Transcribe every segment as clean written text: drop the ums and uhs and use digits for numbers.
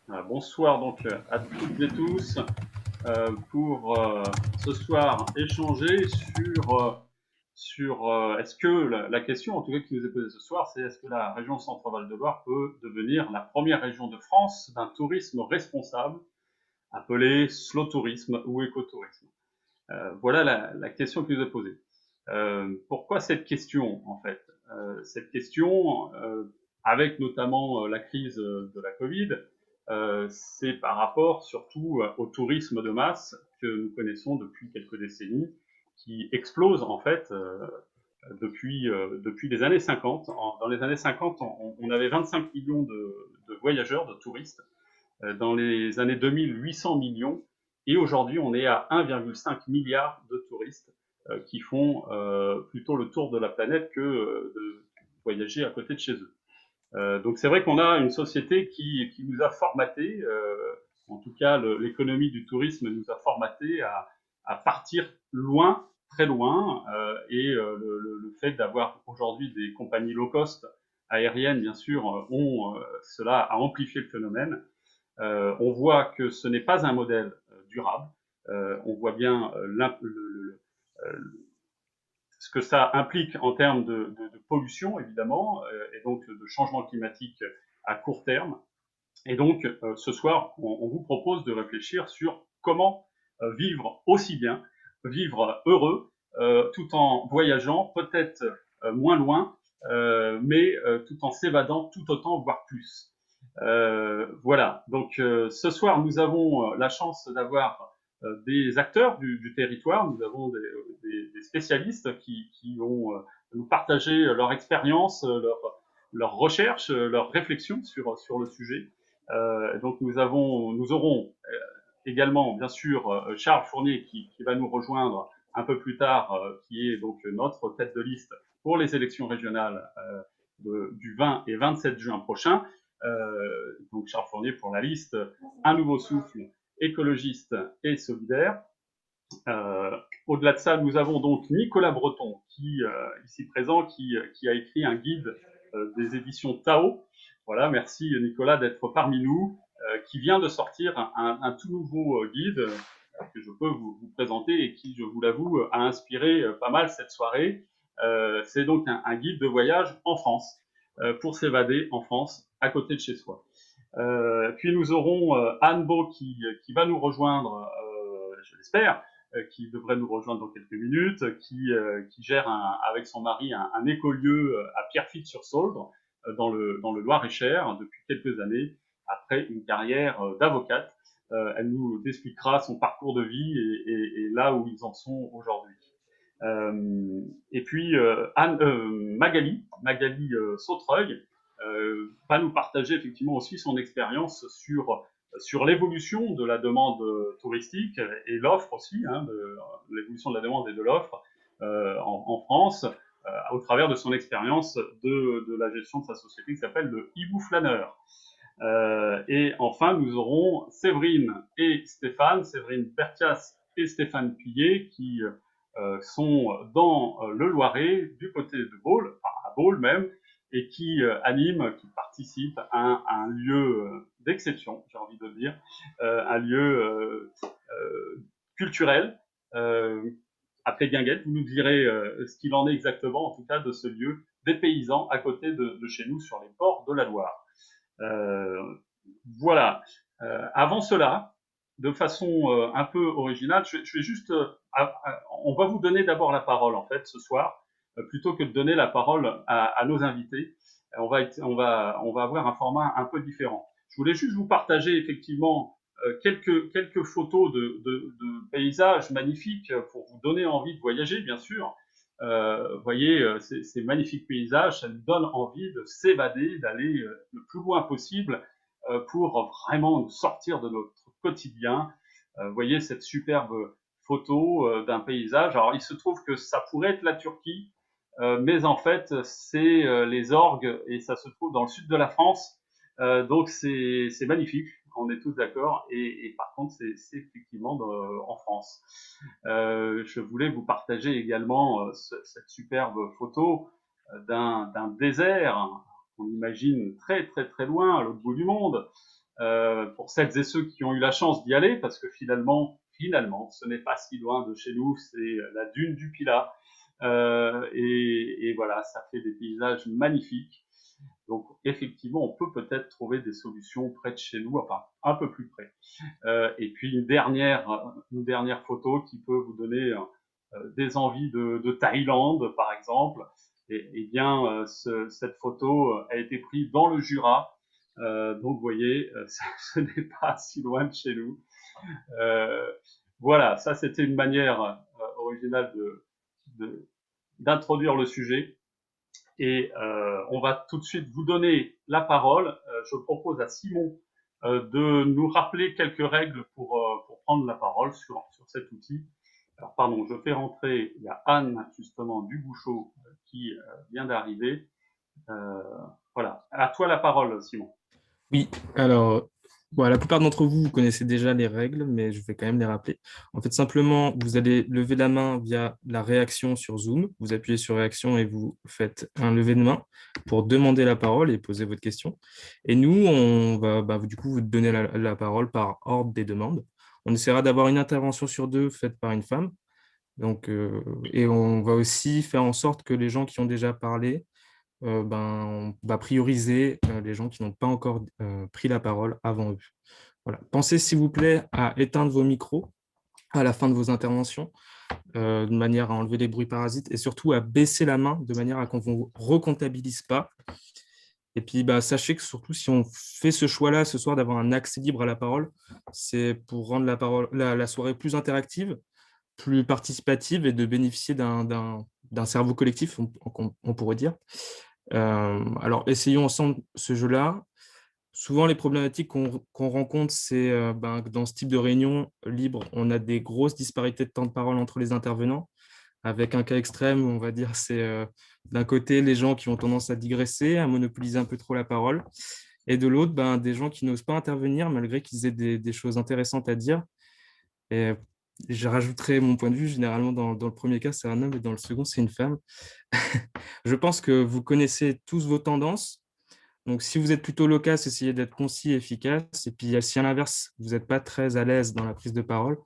Bonsoir donc à toutes et tous pour ce soir échanger sur est-ce que la question en tout cas qui nous est posée ce soir, c'est est-ce que la région Centre-Val de Loire peut devenir la première région de France d'un tourisme responsable appelé slow tourisme ou écotourisme. Voilà la question qui nous est posée. Pourquoi cette question en fait? Cette question, avec notamment la crise de la Covid, c'est par rapport surtout au tourisme de masse que nous connaissons depuis quelques décennies, qui explose en fait depuis les années 50. Dans les années 50, on avait 25 millions de voyageurs, de touristes. Dans les années 2000, 800 millions. Et aujourd'hui, on est à 1,5 milliard de touristes qui font plutôt le tour de la planète que de voyager à côté de chez eux. Donc c'est vrai qu'on a une société qui nous a formaté, en tout cas l'économie du tourisme nous a formaté à partir loin, très loin, et le fait d'avoir aujourd'hui des compagnies low cost aériennes, bien sûr, cela a amplifié le phénomène. On voit que ce n'est pas un modèle durable. On voit bien euh, ce que ça implique en termes de pollution, évidemment, et donc de changement climatique à court terme. Et donc, ce soir, on vous propose de réfléchir sur comment vivre aussi bien, vivre heureux, tout en voyageant, peut-être moins loin, mais tout en s'évadant tout autant, voire plus. Voilà. Donc, ce soir, nous avons la chance d'avoir des acteurs du territoire. Nous avons des spécialistes qui vont nous partager leur expérience, leur recherche, leurs réflexions sur le sujet. Donc nous aurons également bien sûr Charles Fournier qui va nous rejoindre un peu plus tard, qui est donc notre tête de liste pour les élections régionales du 20 et 27 juin prochain. Donc Charles Fournier pour la liste Un nouveau souffle, écologiste et solidaire. Au-delà de ça, nous avons donc Nicolas Breton, ici présent, qui a écrit un guide des éditions Tao. Voilà, merci Nicolas d'être parmi nous, qui vient de sortir un tout nouveau guide que je peux vous présenter et qui, je vous l'avoue, a inspiré pas mal cette soirée. C'est donc un guide de voyage en France, pour s'évader en France, à côté de chez soi. Puis nous aurons Anne Beau qui va nous rejoindre, je l'espère, qui devrait nous rejoindre dans quelques minutes, qui gère avec son mari un écolieu à Pierrefitte-sur-Sauldre, dans le Loir-et-Cher, depuis quelques années, après une carrière d'avocate. Elle nous expliquera son parcours de vie et là où ils en sont aujourd'hui. Et puis Magali Sautreuil, va nous partager effectivement aussi son expérience sur l'évolution de la demande touristique et l'offre aussi, hein, de l'évolution de la demande et de l'offre en France, au travers de son expérience de la gestion de sa société qui s'appelle le Hibou Flâneur. Et enfin, nous aurons Séverine Bertias et Stéphane Pillet, qui sont dans le Loiret, du côté de Baule, enfin à Baule même, et qui participent à un lieu d'exception, j'ai envie de dire, un lieu culturel, euh, après Guinguette. Vous nous direz ce qu'il en est exactement, en tout cas, de ce lieu des paysans à côté de chez nous, sur les bords de la Loire. Euh, voilà. Avant cela, de façon un peu originale, je vais juste, on va vous donner d'abord la parole en fait ce soir, plutôt que de donner la parole à nos invités. On va avoir un format un peu différent. Je voulais juste vous partager effectivement quelques photos de paysages magnifiques pour vous donner envie de voyager, bien sûr. Vous voyez, ces magnifiques paysages, ça nous donne envie de s'évader, d'aller le plus loin possible pour vraiment nous sortir de notre quotidien. Vous voyez cette superbe photo d'un paysage. Alors, il se trouve que ça pourrait être la Turquie, mais en fait, c'est les Orgues et ça se trouve dans le sud de la France. Donc, c'est magnifique, on est tous d'accord. Et par contre, c'est effectivement en France. Je voulais vous partager également cette superbe photo d'un désert qu'on imagine très très très loin, à l'autre bout du monde, pour celles et ceux qui ont eu la chance d'y aller, parce que finalement, ce n'est pas si loin de chez nous, c'est la dune du Pilat. Et voilà, ça fait des paysages magnifiques. Donc effectivement, on peut peut-être trouver des solutions près de chez nous, enfin un peu plus près. Et puis une dernière photo qui peut vous donner des envies de Thaïlande, par exemple. Et bien, cette photo a été prise dans le Jura. Donc, vous voyez, ce n'est pas si loin de chez nous. Euh, voilà, ça, c'était une manière originale de- d'introduire le sujet. Et on va tout de suite vous donner la parole. Je propose à Simon de nous rappeler quelques règles pour prendre la parole sur cet outil. Alors, pardon, je fais rentrer, il y a Anne, justement, du Bouchot, qui vient d'arriver. Euh, voilà, à toi la parole, Simon. Oui, alors, bon, la plupart d'entre vous, vous connaissez déjà les règles, mais je vais quand même les rappeler. En fait, simplement, vous allez lever la main via la réaction sur Zoom. Vous appuyez sur réaction et vous faites un lever de main pour demander la parole et poser votre question. Et nous, on va du coup vous donner la parole par ordre des demandes. On essaiera d'avoir une intervention sur deux faite par une femme. Donc, et on va aussi faire en sorte que les gens qui ont déjà parlé on va prioriser les gens qui n'ont pas encore pris la parole avant eux. Voilà. Pensez, s'il vous plaît, à éteindre vos micros à la fin de vos interventions, de manière à enlever les bruits parasites et surtout à baisser la main de manière à qu'on ne vous recomptabilise pas. Et puis, sachez que surtout, si on fait ce choix-là ce soir d'avoir un accès libre à la parole, c'est pour rendre la soirée plus interactive, plus participative et de bénéficier d'un cerveau collectif, on pourrait dire. Alors, essayons ensemble ce jeu-là. Souvent, les problématiques qu'on rencontre, c'est que dans ce type de réunion libre, on a des grosses disparités de temps de parole entre les intervenants, avec un cas extrême où on va dire c'est d'un côté les gens qui ont tendance à digresser, à monopoliser un peu trop la parole, et de l'autre, des gens qui n'osent pas intervenir malgré qu'ils aient des choses intéressantes à dire. Et je rajouterai mon point de vue, généralement dans le premier cas, c'est un homme et dans le second, c'est une femme. Je pense que vous connaissez tous vos tendances. Donc, si vous êtes plutôt loquace, essayez d'être concis et efficace. Et puis, si à l'inverse, vous n'êtes pas très à l'aise dans la prise de parole,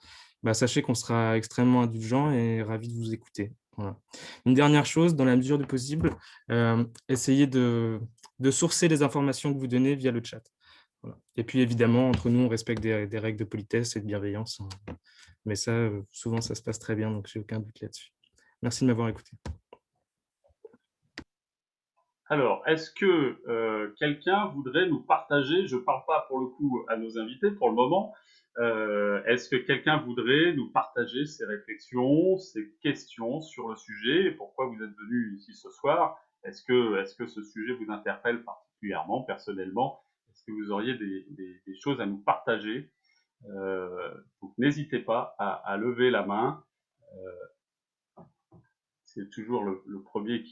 sachez qu'on sera extrêmement indulgent et ravi de vous écouter. Voilà. Une dernière chose, dans la mesure du possible, essayez de sourcer les informations que vous donnez via le chat. Voilà. Et puis, évidemment, entre nous, on respecte des règles de politesse et de bienveillance, hein. Mais ça, souvent, ça se passe très bien, donc j'ai aucun doute là-dessus. Merci de m'avoir écouté. Alors, est-ce que quelqu'un voudrait nous partager, je ne parle pas pour le coup à nos invités pour le moment, est-ce que quelqu'un voudrait nous partager ses réflexions, ses questions sur le sujet, et pourquoi vous êtes venu ici ce soir? Est-ce que ce sujet vous interpelle particulièrement, personnellement? Est-ce que vous auriez des choses à nous partager? Donc n'hésitez pas à lever la main. C'est toujours le premier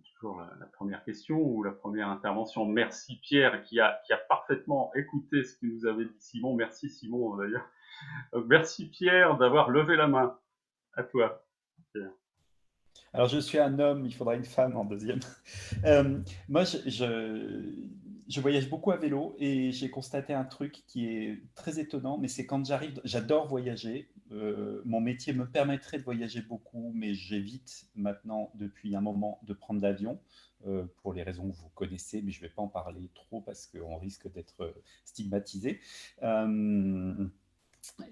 toujours la première question ou la première intervention. Merci Pierre qui a parfaitement écouté ce que nous avait dit Simon. Merci Simon d'ailleurs. Donc, merci Pierre d'avoir levé la main. À toi, Pierre. Alors, je suis un homme, il faudra une femme en deuxième. Moi, je voyage beaucoup à vélo et j'ai constaté un truc qui est très étonnant, mais c'est quand j'arrive, j'adore voyager. Mon métier me permettrait de voyager beaucoup, mais j'évite maintenant, depuis un moment, de prendre l'avion pour les raisons que vous connaissez, mais je ne vais pas en parler trop parce qu'on risque d'être stigmatisé. Euh,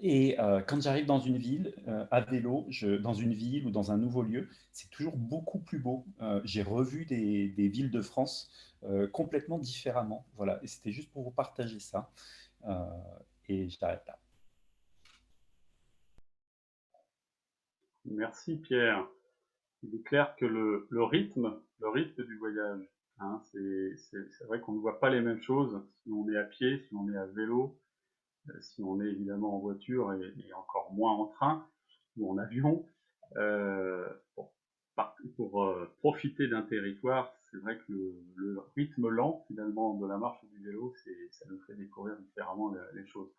et quand j'arrive dans une ville, à vélo, dans une ville ou dans un nouveau lieu, c'est toujours beaucoup plus beau. J'ai revu des villes de France complètement différemment. Voilà, et c'était juste pour vous partager ça. Euh, et j'arrête là. Merci Pierre. Il est clair que le rythme du voyage, hein, c'est vrai qu'on ne voit pas les mêmes choses si on est à pied, si on est à vélo, si on est évidemment en voiture et encore moins en train ou en avion. Pour, profiter d'un territoire, c'est vrai que le rythme lent finalement de la marche ou du vélo, ça nous fait découvrir différemment les choses.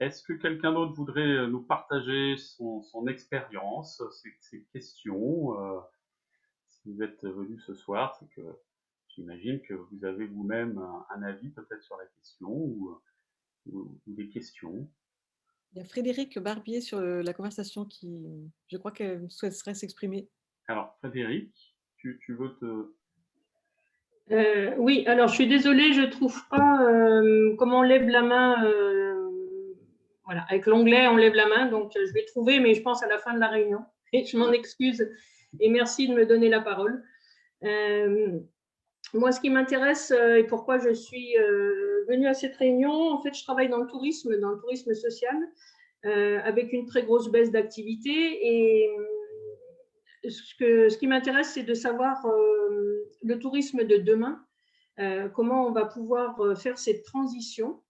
Est-ce que quelqu'un d'autre voudrait nous partager son expérience, ses questions? Si vous êtes venu ce soir, c'est que j'imagine que vous avez vous-même un avis peut-être sur la question ou des questions. Il y a Frédéric Barbier sur la conversation qui, je crois qu'elle souhaiterait s'exprimer. Alors, Frédéric, tu veux te... Oui, alors je suis désolée, je ne trouve pas comment on lève la main. Voilà, avec l'onglet, on lève la main, donc je vais trouver, mais je pense à la fin de la réunion. Et je m'en excuse et merci de me donner la parole. Moi, ce qui m'intéresse et pourquoi je suis venue à cette réunion, en fait, je travaille dans le tourisme social, avec une très grosse baisse d'activité. Et ce qui m'intéresse, c'est de savoir le tourisme de demain, comment on va pouvoir faire cette transition.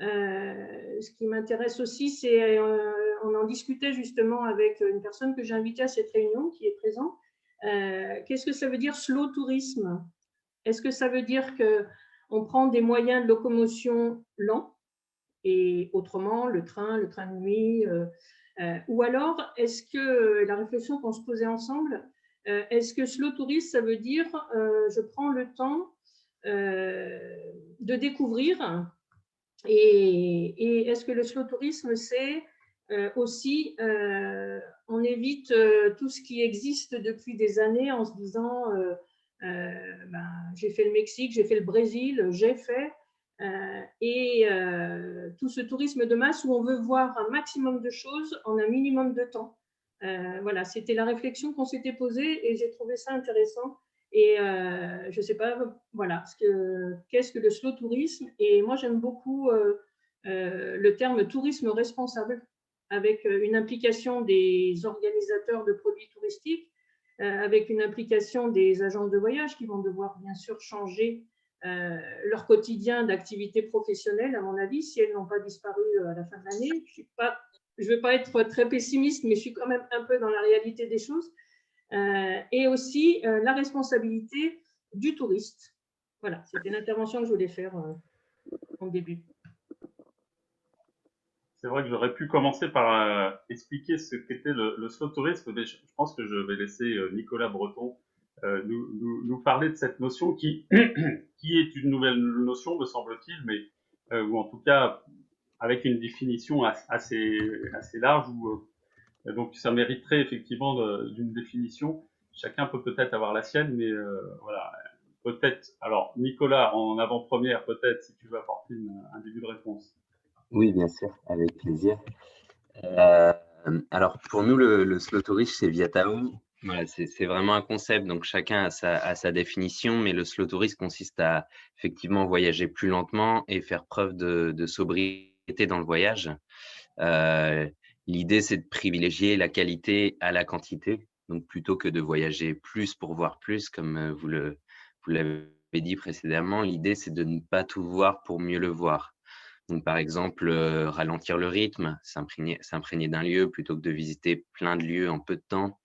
Ce qui m'intéresse aussi, c'est, on en discutait justement avec une personne que j'ai invitée à cette réunion qui est présente. Qu'est-ce que ça veut dire slow tourisme? Est-ce que ça veut dire qu'on prend des moyens de locomotion lents et autrement le train de nuit ou alors est-ce que la réflexion qu'on se posait ensemble, est-ce que slow tourisme, ça veut dire je prends le temps de découvrir et est-ce que le slow tourisme, c'est aussi, on évite tout ce qui existe depuis des années en se disant, j'ai fait le Mexique, j'ai fait le Brésil, j'ai fait, et tout ce tourisme de masse où on veut voir un maximum de choses en un minimum de temps. Voilà, c'était la réflexion qu'on s'était posée et j'ai trouvé ça intéressant. Et je ne sais pas, voilà, qu'est-ce que le slow tourisme? Et moi, j'aime beaucoup le terme tourisme responsable, avec une implication des organisateurs de produits touristiques, avec une implication des agences de voyage qui vont devoir bien sûr changer leur quotidien d'activité professionnelle, à mon avis, si elles n'ont pas disparu à la fin de l'année. Je ne veux pas être très pessimiste, mais je suis quand même un peu dans la réalité des choses. Et aussi la responsabilité du touriste. Voilà, c'était l'intervention que je voulais faire en début. C'est vrai que j'aurais pu commencer par expliquer ce qu'était le slow tourisme, mais je pense que je vais laisser Nicolas Breton nous parler de cette notion qui, qui est une nouvelle notion, me semble-t-il, mais ou en tout cas avec une définition assez large, donc ça mériterait effectivement d'une définition. Chacun peut peut-être avoir la sienne, mais voilà, peut-être. Alors Nicolas, en avant-première, peut-être si tu veux apporter un début de réponse. Oui, bien sûr, avec plaisir. Alors, pour nous, le slow tourisme chez Viatao, voilà, c'est vraiment un concept. Donc, chacun a sa définition, mais le slow tourisme consiste à effectivement voyager plus lentement et faire preuve de sobriété dans le voyage. L'idée, c'est de privilégier la qualité à la quantité. Donc, plutôt que de voyager plus pour voir plus, comme vous l'avez dit précédemment, l'idée, c'est de ne pas tout voir pour mieux le voir. Donc, par exemple, ralentir le rythme, s'imprégner d'un lieu plutôt que de visiter plein de lieux en peu de temps.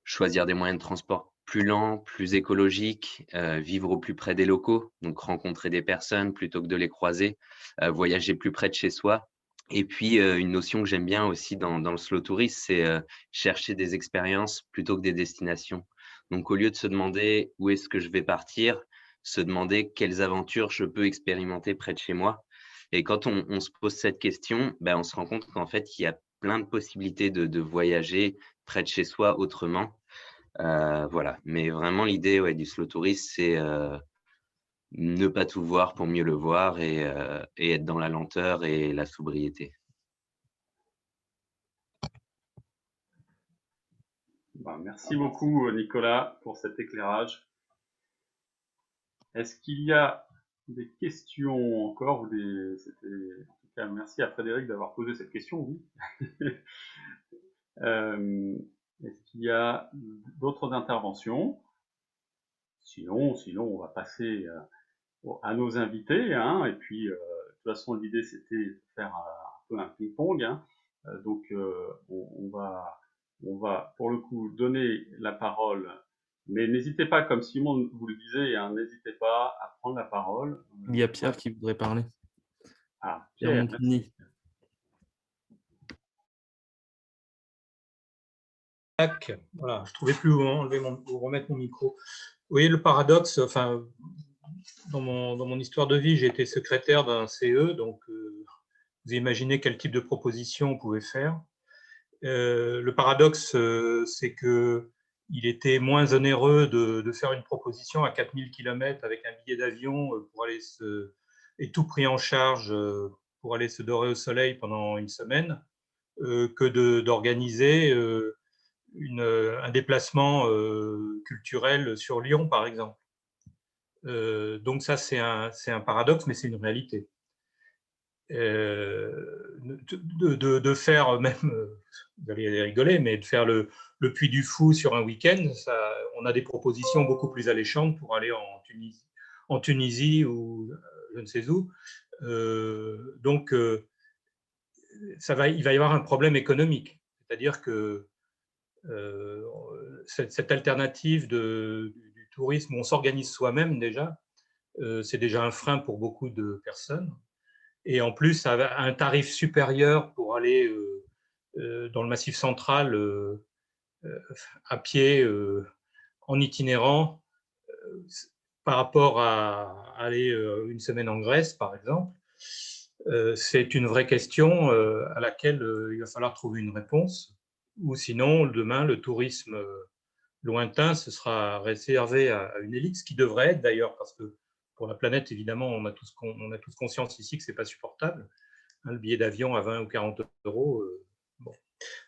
Choisir des moyens de transport plus lents, plus écologiques, vivre au plus près des locaux, donc rencontrer des personnes plutôt que de les croiser, voyager plus près de chez soi. Et puis, une notion que j'aime bien aussi dans le slow tourisme, c'est chercher des expériences plutôt que des destinations. Donc, au lieu de se demander où est-ce que je vais partir, se demander quelles aventures je peux expérimenter près de chez moi. Et quand on se pose cette question, on se rend compte qu'en fait, il y a plein de possibilités de voyager près de chez soi autrement. Voilà. Mais vraiment, l'idée du slow tourisme, c'est ne pas tout voir pour mieux le voir et être dans la lenteur et la sobriété. Merci beaucoup, Nicolas, pour cet éclairage. Est-ce qu'il y a des questions encore ou en tout cas, merci à Frédéric d'avoir posé cette question, oui. Est-ce qu'il y a d'autres interventions? Sinon, on va passer à nos invités, hein, et puis de toute façon l'idée c'était de faire un peu un ping-pong, hein. Donc on va pour le coup donner la parole, mais n'hésitez pas, comme Simon vous le disait, hein, n'hésitez pas à prendre la parole. Il y a Pierre qui voudrait parler. Ah, Pierre Pierre, Montigny. merci. Voilà, je ne trouvais plus où remettre mon micro. Vous voyez le paradoxe, enfin, dans mon histoire de vie, j'ai été secrétaire d'un CE, donc vous imaginez quel type de proposition on pouvait faire. Le paradoxe, c'est qu'il était moins onéreux de faire une proposition à 4000 km avec un billet d'avion pour aller et tout pris en charge pour aller se dorer au soleil pendant une semaine, que d'organiser un déplacement culturel sur Lyon, par exemple. Donc ça, c'est un paradoxe, mais c'est une réalité. De faire même, vous allez rigoler, mais de faire le Puy du Fou sur un week-end, on a des propositions beaucoup plus alléchantes pour aller en Tunisie ou je ne sais où. Donc, il va y avoir un problème économique. C'est-à-dire que cette alternative du tourisme, où on s'organise soi-même déjà, c'est déjà un frein pour beaucoup de personnes. Et en plus, à un tarif supérieur pour aller dans le Massif central à pied, en itinérant, par rapport à aller une semaine en Grèce, par exemple, c'est une vraie question à laquelle il va falloir trouver une réponse. Ou sinon, demain, le tourisme lointain, ce sera réservé à une élite, ce qui devrait être d'ailleurs, parce que pour la planète, évidemment, on a tous conscience ici que ce n'est pas supportable. Le billet d'avion à 20 ou 40 euros. Bon.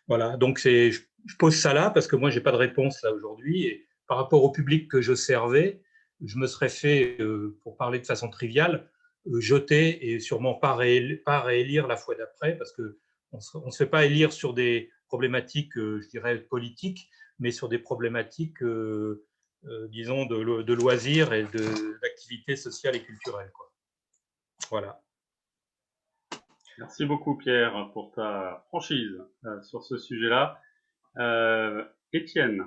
Voilà, donc je pose ça là parce que moi, je n'ai pas de réponse là aujourd'hui. Et par rapport au public que je servais, je me serais fait, pour parler de façon triviale, jeter et sûrement pas réélire la fois d'après parce qu'on ne se fait pas élire sur des problématiques, je dirais, politiques, mais sur des problématiques, disons, de loisirs et d'activités sociales et culturelles, quoi. Voilà. Merci beaucoup Pierre pour ta franchise sur ce sujet-là. Étienne.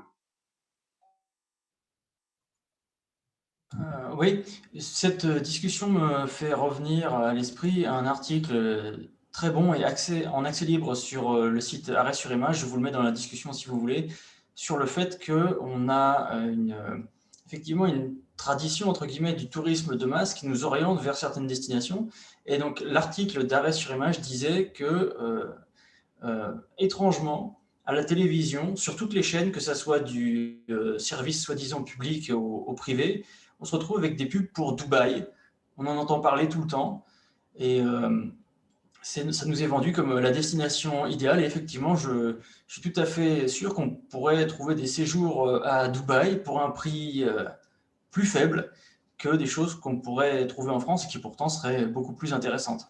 Oui, cette discussion me fait revenir à l'esprit un article très bon et en accès libre sur le site Arrêt sur Image, je vous le mets dans la discussion si vous voulez, sur le fait qu'on a effectivement une tradition entre guillemets du tourisme de masse qui nous oriente vers certaines destinations. Et donc l'article d'Arrêt sur Image disait que étrangement, à la télévision, sur toutes les chaînes, que ce soit du service soi-disant public au privé, on se retrouve avec des pubs pour Dubaï. On en entend parler tout le temps. Et ça nous est vendu comme la destination idéale. Et effectivement, je suis tout à fait sûr qu'on pourrait trouver des séjours à Dubaï pour un prix plus faible que des choses qu'on pourrait trouver en France et qui pourtant seraient beaucoup plus intéressantes.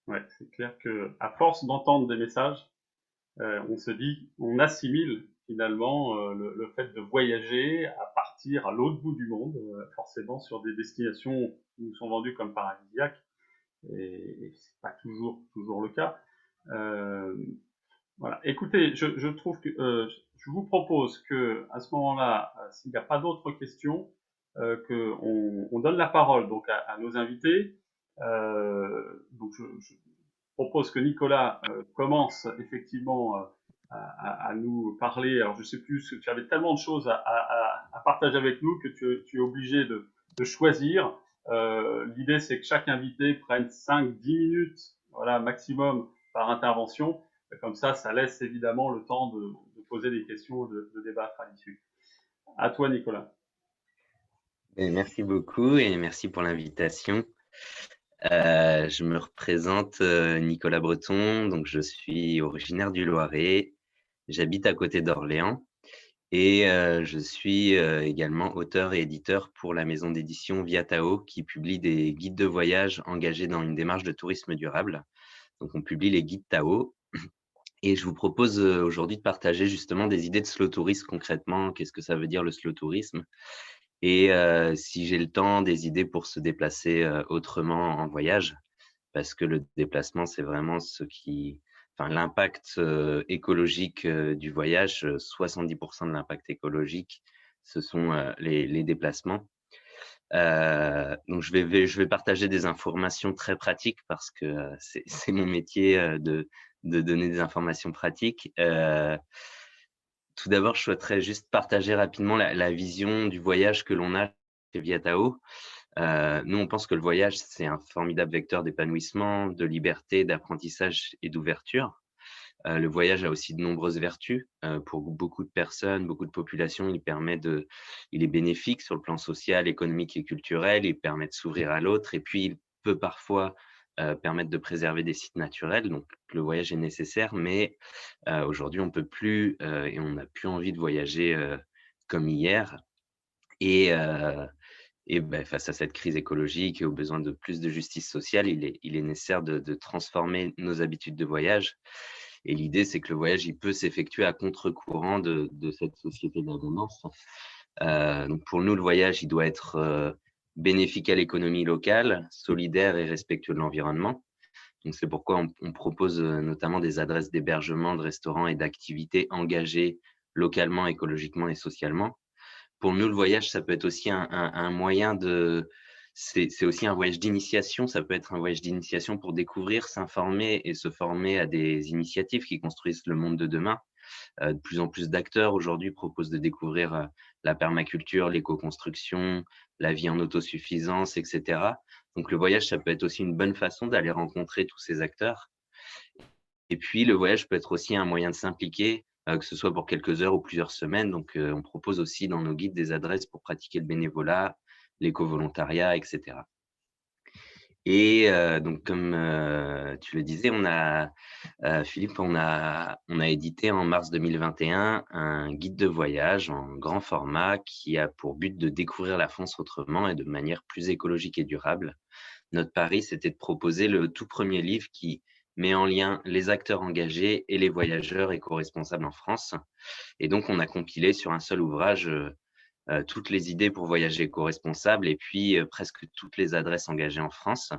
Ouais, c'est clair que à force d'entendre des messages, on se dit, on assimile finalement le fait de voyager à partir à l'autre bout du monde, forcément sur des destinations qui nous sont vendues comme paradisiaques, et c'est pas toujours le cas. Voilà. Écoutez, je trouve que je vous propose que à ce moment-là, s'il n'y a pas d'autres questions, on donne la parole donc à nos invités. Donc je propose que Nicolas commence effectivement à nous parler. Alors je sais plus, tu avais tellement de choses à partager avec nous que tu es obligé de choisir. L'idée c'est que chaque invité prenne 5-10 minutes, voilà, maximum par intervention. Comme ça laisse évidemment le temps de poser des questions, de débattre à l'issue. À toi, Nicolas. Et merci beaucoup et merci pour l'invitation. Je me représente Nicolas Breton, donc je suis originaire du Loiret, j'habite à côté d'Orléans et je suis également auteur et éditeur pour la maison d'édition Viatao qui publie des guides de voyage engagés dans une démarche de tourisme durable. Donc on publie les guides Tao et je vous propose aujourd'hui de partager justement des idées de slow tourisme concrètement. Qu'est-ce que ça veut dire le slow tourisme? Et si j'ai le temps, des idées pour se déplacer autrement en voyage, parce que le déplacement, c'est vraiment l'impact écologique du voyage, 70% de l'impact écologique, ce sont les déplacements. Donc, je vais partager des informations très pratiques parce que c'est mon métier de donner des informations pratiques. Tout d'abord, je souhaiterais juste partager rapidement la vision du voyage que l'on a chez Viatao. Nous, on pense que le voyage, c'est un formidable vecteur d'épanouissement, de liberté, d'apprentissage et d'ouverture. Le voyage a aussi de nombreuses vertus pour beaucoup de personnes, beaucoup de populations. Il est bénéfique sur le plan social, économique et culturel. Il permet de s'ouvrir à l'autre et puis il peut parfois permettre de préserver des sites naturels. Donc, le voyage est nécessaire, mais aujourd'hui, on peut plus et on n'a plus envie de voyager comme hier. Et face à cette crise écologique et au besoin de plus de justice sociale, il est nécessaire de transformer nos habitudes de voyage. Et l'idée, c'est que le voyage, il peut s'effectuer à contre-courant de cette société d'abondance. Donc pour nous, le voyage, il doit être bénéfique à l'économie locale, solidaire et respectueux de l'environnement. Donc c'est pourquoi on propose notamment des adresses d'hébergement, de restaurants et d'activités engagées localement, écologiquement et socialement. Pour nous, le voyage, ça peut être aussi un moyen de… C'est aussi un voyage d'initiation. Ça peut être un voyage d'initiation pour découvrir, s'informer et se former à des initiatives qui construisent le monde de demain. De plus en plus d'acteurs aujourd'hui proposent de découvrir la permaculture, l'éco-construction, la vie en autosuffisance, etc. Donc, le voyage, ça peut être aussi une bonne façon d'aller rencontrer tous ces acteurs. Et puis, le voyage peut être aussi un moyen de s'impliquer, que ce soit pour quelques heures ou plusieurs semaines. Donc, on propose aussi dans nos guides des adresses pour pratiquer le bénévolat, l'éco-volontariat, etc. Et donc, comme tu le disais, Philippe, on a édité en mars 2021 un guide de voyage en grand format qui a pour but de découvrir la France autrement et de manière plus écologique et durable. Notre pari, c'était de proposer le tout premier livre qui met en lien les acteurs engagés et les voyageurs éco-responsables en France. Et donc, on a compilé sur un seul ouvrage toutes les idées pour voyager éco-responsable et puis presque toutes les adresses engagées en France.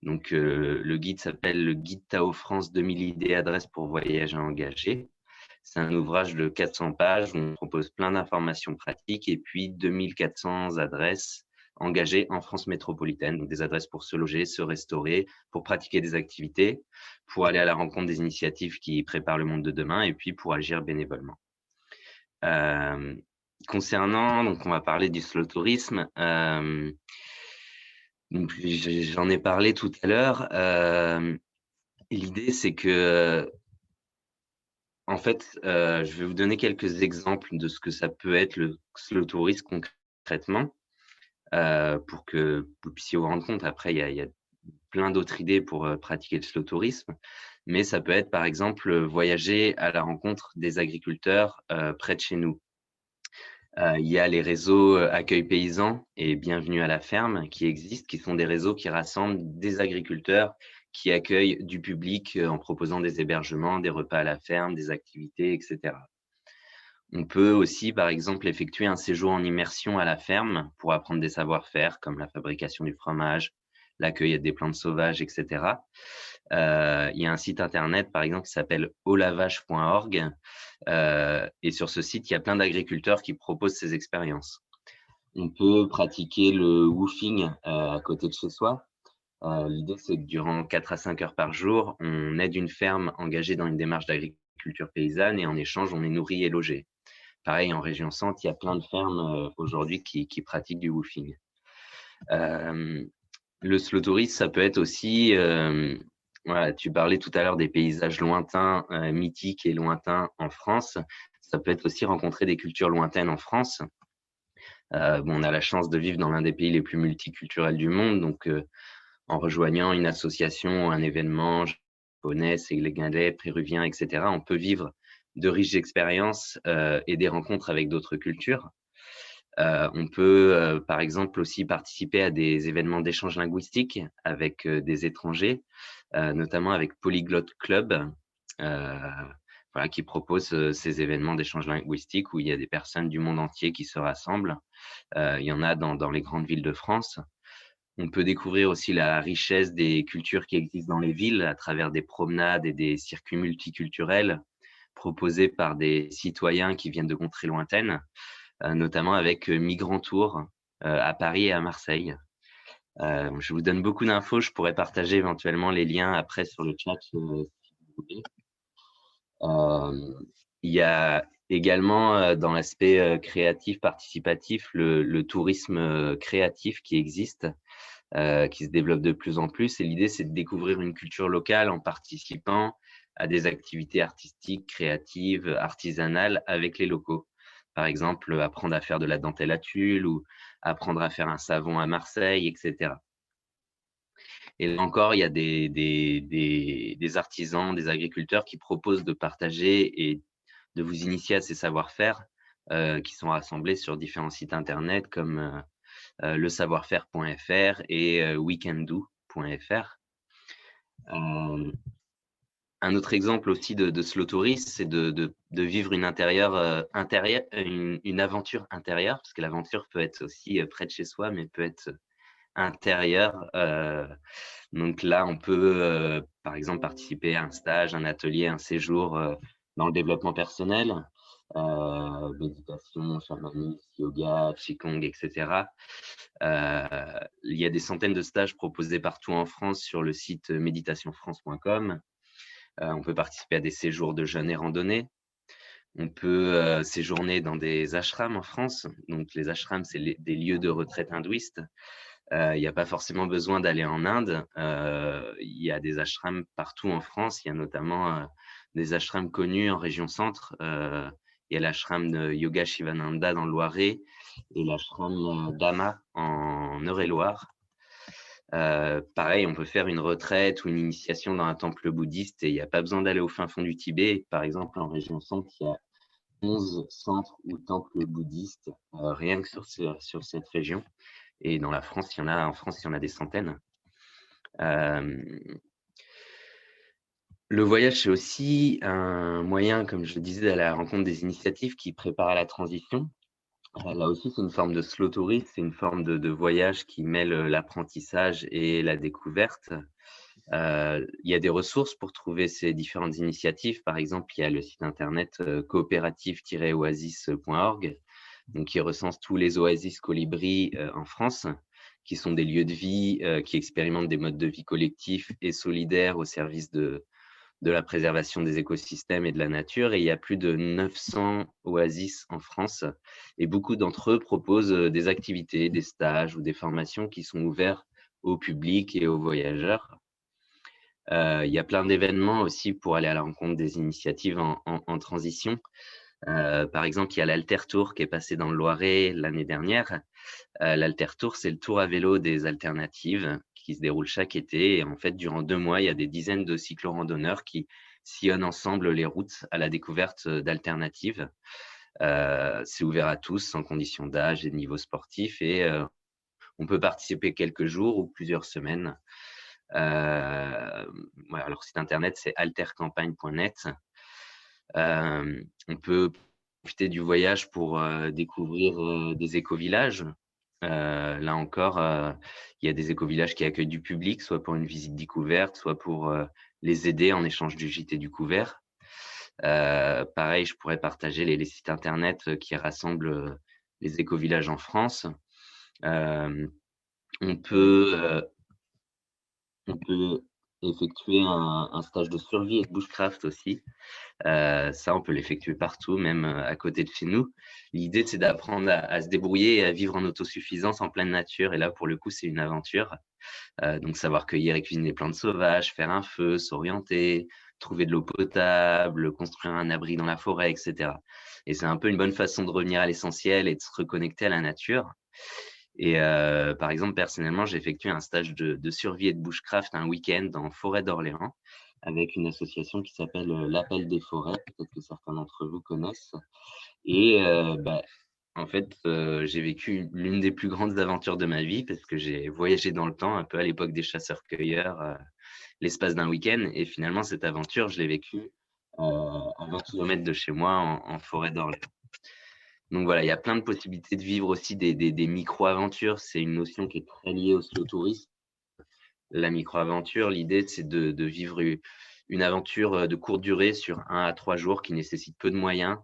Donc, le guide s'appelle le Guide Tao France 2000 idées adresses pour voyager engagé. C'est un ouvrage de 400 pages où on propose plein d'informations pratiques et puis 2400 adresses engagées en France métropolitaine. Donc, des adresses pour se loger, se restaurer, pour pratiquer des activités, pour aller à la rencontre des initiatives qui préparent le monde de demain et puis pour agir bénévolement. Concernant, donc on va parler du slow tourisme. J'en ai parlé tout à l'heure. L'idée, c'est que, en fait, je vais vous donner quelques exemples de ce que ça peut être le slow tourisme concrètement, pour que vous puissiez vous rendre compte. Après, il y a plein d'autres idées pour pratiquer le slow tourisme, mais ça peut être, par exemple, voyager à la rencontre des agriculteurs près de chez nous. Il y a les réseaux Accueil Paysan et Bienvenue à la ferme qui existent, qui sont des réseaux qui rassemblent des agriculteurs qui accueillent du public en proposant des hébergements, des repas à la ferme, des activités, etc. On peut aussi, par exemple, effectuer un séjour en immersion à la ferme pour apprendre des savoir-faire comme la fabrication du fromage, l'accueil des plantes sauvages, etc. Il y a un site internet, par exemple, qui s'appelle aulavage.org. Et sur ce site, il y a plein d'agriculteurs qui proposent ces expériences. On peut pratiquer le woofing à côté de chez soi. L'idée, c'est que durant 4 à 5 heures par jour, on aide une ferme engagée dans une démarche d'agriculture paysanne et en échange, on est nourri et logé. Pareil, en région Centre, il y a plein de fermes aujourd'hui qui pratiquent du woofing. Le slow tourisme, ça peut être aussi… voilà, tu parlais tout à l'heure des paysages lointains, mythiques et lointains en France. Ça peut être aussi rencontrer des cultures lointaines en France. On a la chance de vivre dans l'un des pays les plus multiculturels du monde. Donc, en rejoignant une association, un événement japonais, sénégalais, péruvien, etc., on peut vivre de riches expériences et des rencontres avec d'autres cultures. On peut, par exemple, aussi participer à des événements d'échange linguistique avec des étrangers, notamment avec Polyglot Club, voilà, qui propose ces événements d'échange linguistique où il y a des personnes du monde entier qui se rassemblent. Il y en a dans les grandes villes de France. On peut découvrir aussi la richesse des cultures qui existent dans les villes à travers des promenades et des circuits multiculturels proposés par des citoyens qui viennent de contrées lointaines. Notamment avec Migrant Tour, à Paris et à Marseille. Je vous donne beaucoup d'infos. Je pourrais partager éventuellement les liens après sur le chat si vous voulez. Il y a également dans l'aspect créatif, participatif, le tourisme créatif qui existe, qui se développe de plus en plus. Et l'idée, c'est de découvrir une culture locale en participant à des activités artistiques, créatives, artisanales avec les locaux. Par exemple, apprendre à faire de la dentelle à tulle ou apprendre à faire un savon à Marseille, etc. Et là encore, il y a des artisans, des agriculteurs qui proposent de partager et de vous initier à ces savoir-faire qui sont rassemblés sur différents sites internet comme lesavoir-faire.fr et weekendo.fr. Un autre exemple aussi de slow tourisme, c'est de vivre une aventure intérieure, parce que l'aventure peut être aussi près de chez soi, mais peut être intérieure. Donc là, on peut, par exemple, participer à un stage, un atelier, un séjour dans le développement personnel, méditation, chamanisme, yoga, qigong, etc. Il y a des centaines de stages proposés partout en France sur le site méditationfrance.com. On peut participer à des séjours de jeûne et randonnée. On peut séjourner dans des ashrams en France. Donc, les ashrams, c'est des lieux de retraite hindouistes. Il n'y a pas forcément besoin d'aller en Inde. Il y a des ashrams partout en France. Il y a notamment des ashrams connus en région centre. Il y a l'ashram de Yoga Shivananda dans le Loiret et l'ashram Dhamma en Eure-et-Loire. Pareil, on peut faire une retraite ou une initiation dans un temple bouddhiste et il n'y a pas besoin d'aller au fin fond du Tibet. Par exemple, en région centre, il y a 11 centres ou temples bouddhistes rien que sur cette région. Et dans la France, il y en a des centaines. Le voyage, c'est aussi un moyen, comme je le disais, d'aller à la rencontre des initiatives qui préparent à la transition. Là aussi, c'est une forme de slow tourisme, c'est une forme de voyage qui mêle l'apprentissage et la découverte. Il y a des ressources pour trouver ces différentes initiatives. Par exemple, il y a le site internet coopérative-oasis.org, donc qui recense tous les oasis colibris en France, qui sont des lieux de vie qui expérimentent des modes de vie collectifs et solidaires au service de la préservation des écosystèmes et de la nature. Et il y a plus de 900 oasis en France. Et beaucoup d'entre eux proposent des activités, des stages ou des formations qui sont ouverts au public et aux voyageurs. Il y a plein d'événements aussi pour aller à la rencontre des initiatives en transition. Par exemple, il y a l'Alter Tour qui est passé dans le Loiret l'année dernière. L'Alter Tour, c'est le tour à vélo des alternatives qui se déroule chaque été. Et en fait, durant 2 mois, il y a des dizaines de cyclo-randonneurs qui sillonnent ensemble les routes à la découverte d'alternatives. C'est ouvert à tous, sans condition d'âge et de niveau sportif. Et on peut participer quelques jours ou plusieurs semaines. Voilà, leur site internet, c'est altercampagne.net. On peut profiter du voyage pour découvrir des éco-villages. Là encore, il y a des éco-villages qui accueillent du public, soit pour une visite découverte, soit pour les aider en échange du gîte et du couvert. Pareil, je pourrais partager les sites internet qui rassemblent les éco-villages en France. On peut effectuer un stage de survie et de bushcraft aussi. Ça, on peut l'effectuer partout, même à côté de chez nous. L'idée, c'est d'apprendre à se débrouiller et à vivre en autosuffisance en pleine nature. Et là, pour le coup, c'est une aventure. Donc, savoir cueillir et cuisiner des plantes sauvages, faire un feu, s'orienter, trouver de l'eau potable, construire un abri dans la forêt, etc. Et c'est un peu une bonne façon de revenir à l'essentiel et de se reconnecter à la nature. Et par exemple, personnellement, j'ai effectué un stage de survie et de bushcraft un week-end en forêt d'Orléans avec une association qui s'appelle l'Appel des forêts, peut-être que certains d'entre vous connaissent. Et en fait, j'ai vécu l'une des plus grandes aventures de ma vie parce que j'ai voyagé dans le temps, un peu à l'époque des chasseurs-cueilleurs, l'espace d'un week-end. Et finalement, cette aventure, je l'ai vécue à 20 km de chez moi en forêt d'Orléans. Donc voilà, il y a plein de possibilités de vivre aussi des micro-aventures. C'est une notion qui est très liée au slow tourisme. La micro-aventure, l'idée, c'est de vivre une aventure de courte durée sur 1 à 3 jours qui nécessite peu de moyens,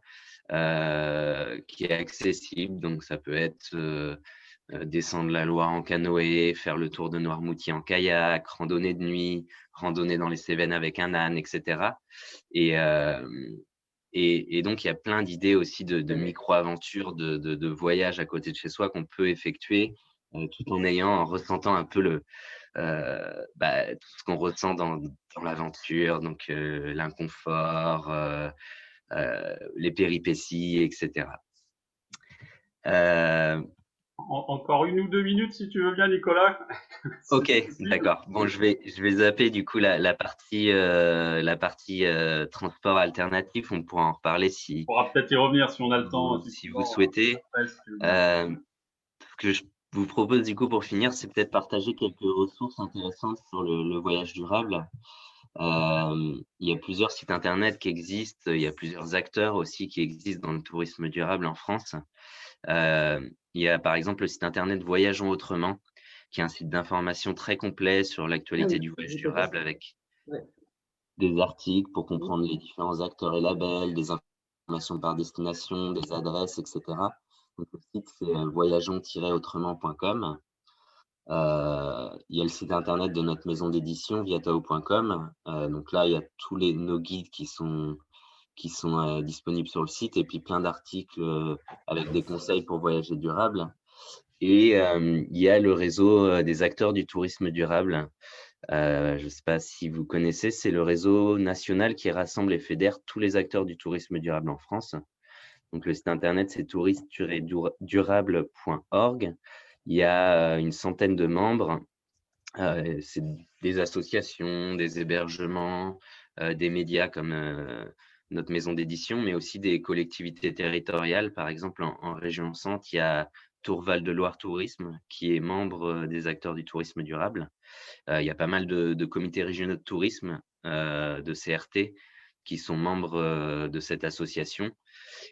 qui est accessible. Donc, ça peut être descendre la Loire en canoë, faire le tour de Noirmoutier en kayak, randonnée de nuit, randonnée dans les Cévennes avec un âne, etc. Et, donc, il y a plein d'idées aussi de micro-aventures, de voyages à côté de chez soi qu'on peut effectuer tout en ressentant un peu tout ce qu'on ressent dans l'aventure, donc l'inconfort, les péripéties, etc. Encore 1 ou 2 minutes, si tu veux bien, Nicolas. Ok, d'accord. Bon, je vais zapper du coup la partie transport alternatif. On pourra en reparler On pourra peut-être y revenir si on a le temps. si vous souhaitez. Après, si tu veux bien. Ce que je vous propose du coup pour finir, c'est peut-être partager quelques ressources intéressantes sur le voyage durable. Il y a plusieurs sites internet qui existent, il y a plusieurs acteurs aussi qui existent dans le tourisme durable en France. Il y a par exemple le site internet Voyageons Autrement, qui est un site d'information très complet sur l'actualité du voyage durable avec des articles pour comprendre les différents acteurs et labels, des informations par destination, des adresses, etc. Donc, le site, c'est voyageons-autrement.com. Il y a le site internet de notre maison d'édition, viatao.com. Donc là, il y a tous nos guides qui sont disponibles sur le site et puis plein d'articles avec des conseils pour voyager durable. Et il y a le réseau des acteurs du tourisme durable. Je ne sais pas si vous connaissez, c'est le réseau national qui rassemble et fédère tous les acteurs du tourisme durable en France. Donc, le site internet, c'est touriste-durable.org. Il y a une centaine de membres. C'est des associations, des hébergements, des médias comme notre maison d'édition, mais aussi des collectivités territoriales. Par exemple, en région Centre, il y a Tour Val de Loire Tourisme, qui est membre des acteurs du tourisme durable. Il y a pas mal de comités régionaux de tourisme, de CRT, qui sont membres de cette association.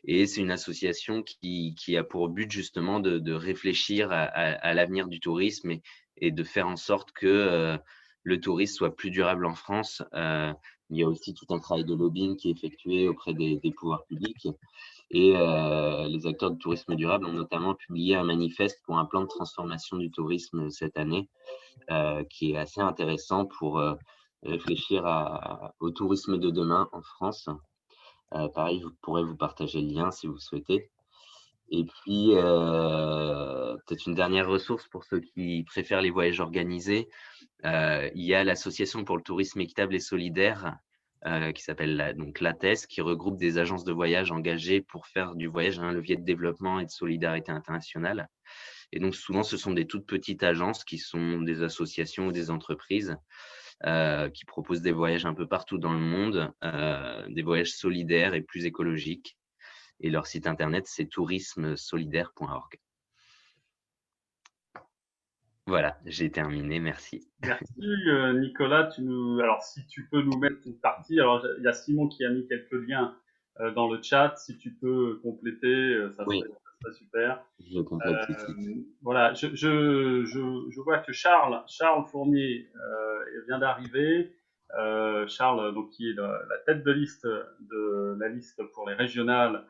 Et c'est une association qui a pour but justement de réfléchir à l'avenir du tourisme et de faire en sorte que le tourisme soit plus durable en France. Il y a aussi tout un travail de lobbying qui est effectué auprès des pouvoirs publics. Et les acteurs du tourisme durable ont notamment publié un manifeste pour un plan de transformation du tourisme cette année, qui est assez intéressant pour réfléchir au tourisme de demain en France. Pareil, je pourrais vous partager le lien si vous souhaitez. Et puis, peut-être une dernière ressource pour ceux qui préfèrent les voyages organisés. Il y a l'Association pour le tourisme équitable et solidaire, qui s'appelle l'ATES, qui regroupe des agences de voyage engagées pour faire du voyage un levier de développement et de solidarité internationale. Et donc, souvent, ce sont des toutes petites agences qui sont des associations ou des entreprises qui proposent des voyages un peu partout dans le monde, des voyages solidaires et plus écologiques. Et leur site internet, c'est tourismesolidaire.org. Voilà, j'ai terminé, merci. Merci Nicolas. Alors, si tu peux nous mettre une partie. Alors, il y a Simon qui a mis quelques liens dans le chat. Si tu peux compléter, ça serait super. Je complète tout de suite. Voilà, je vois que Charles Fournier vient d'arriver. Charles, donc, qui est la tête de liste de la liste pour les régionales,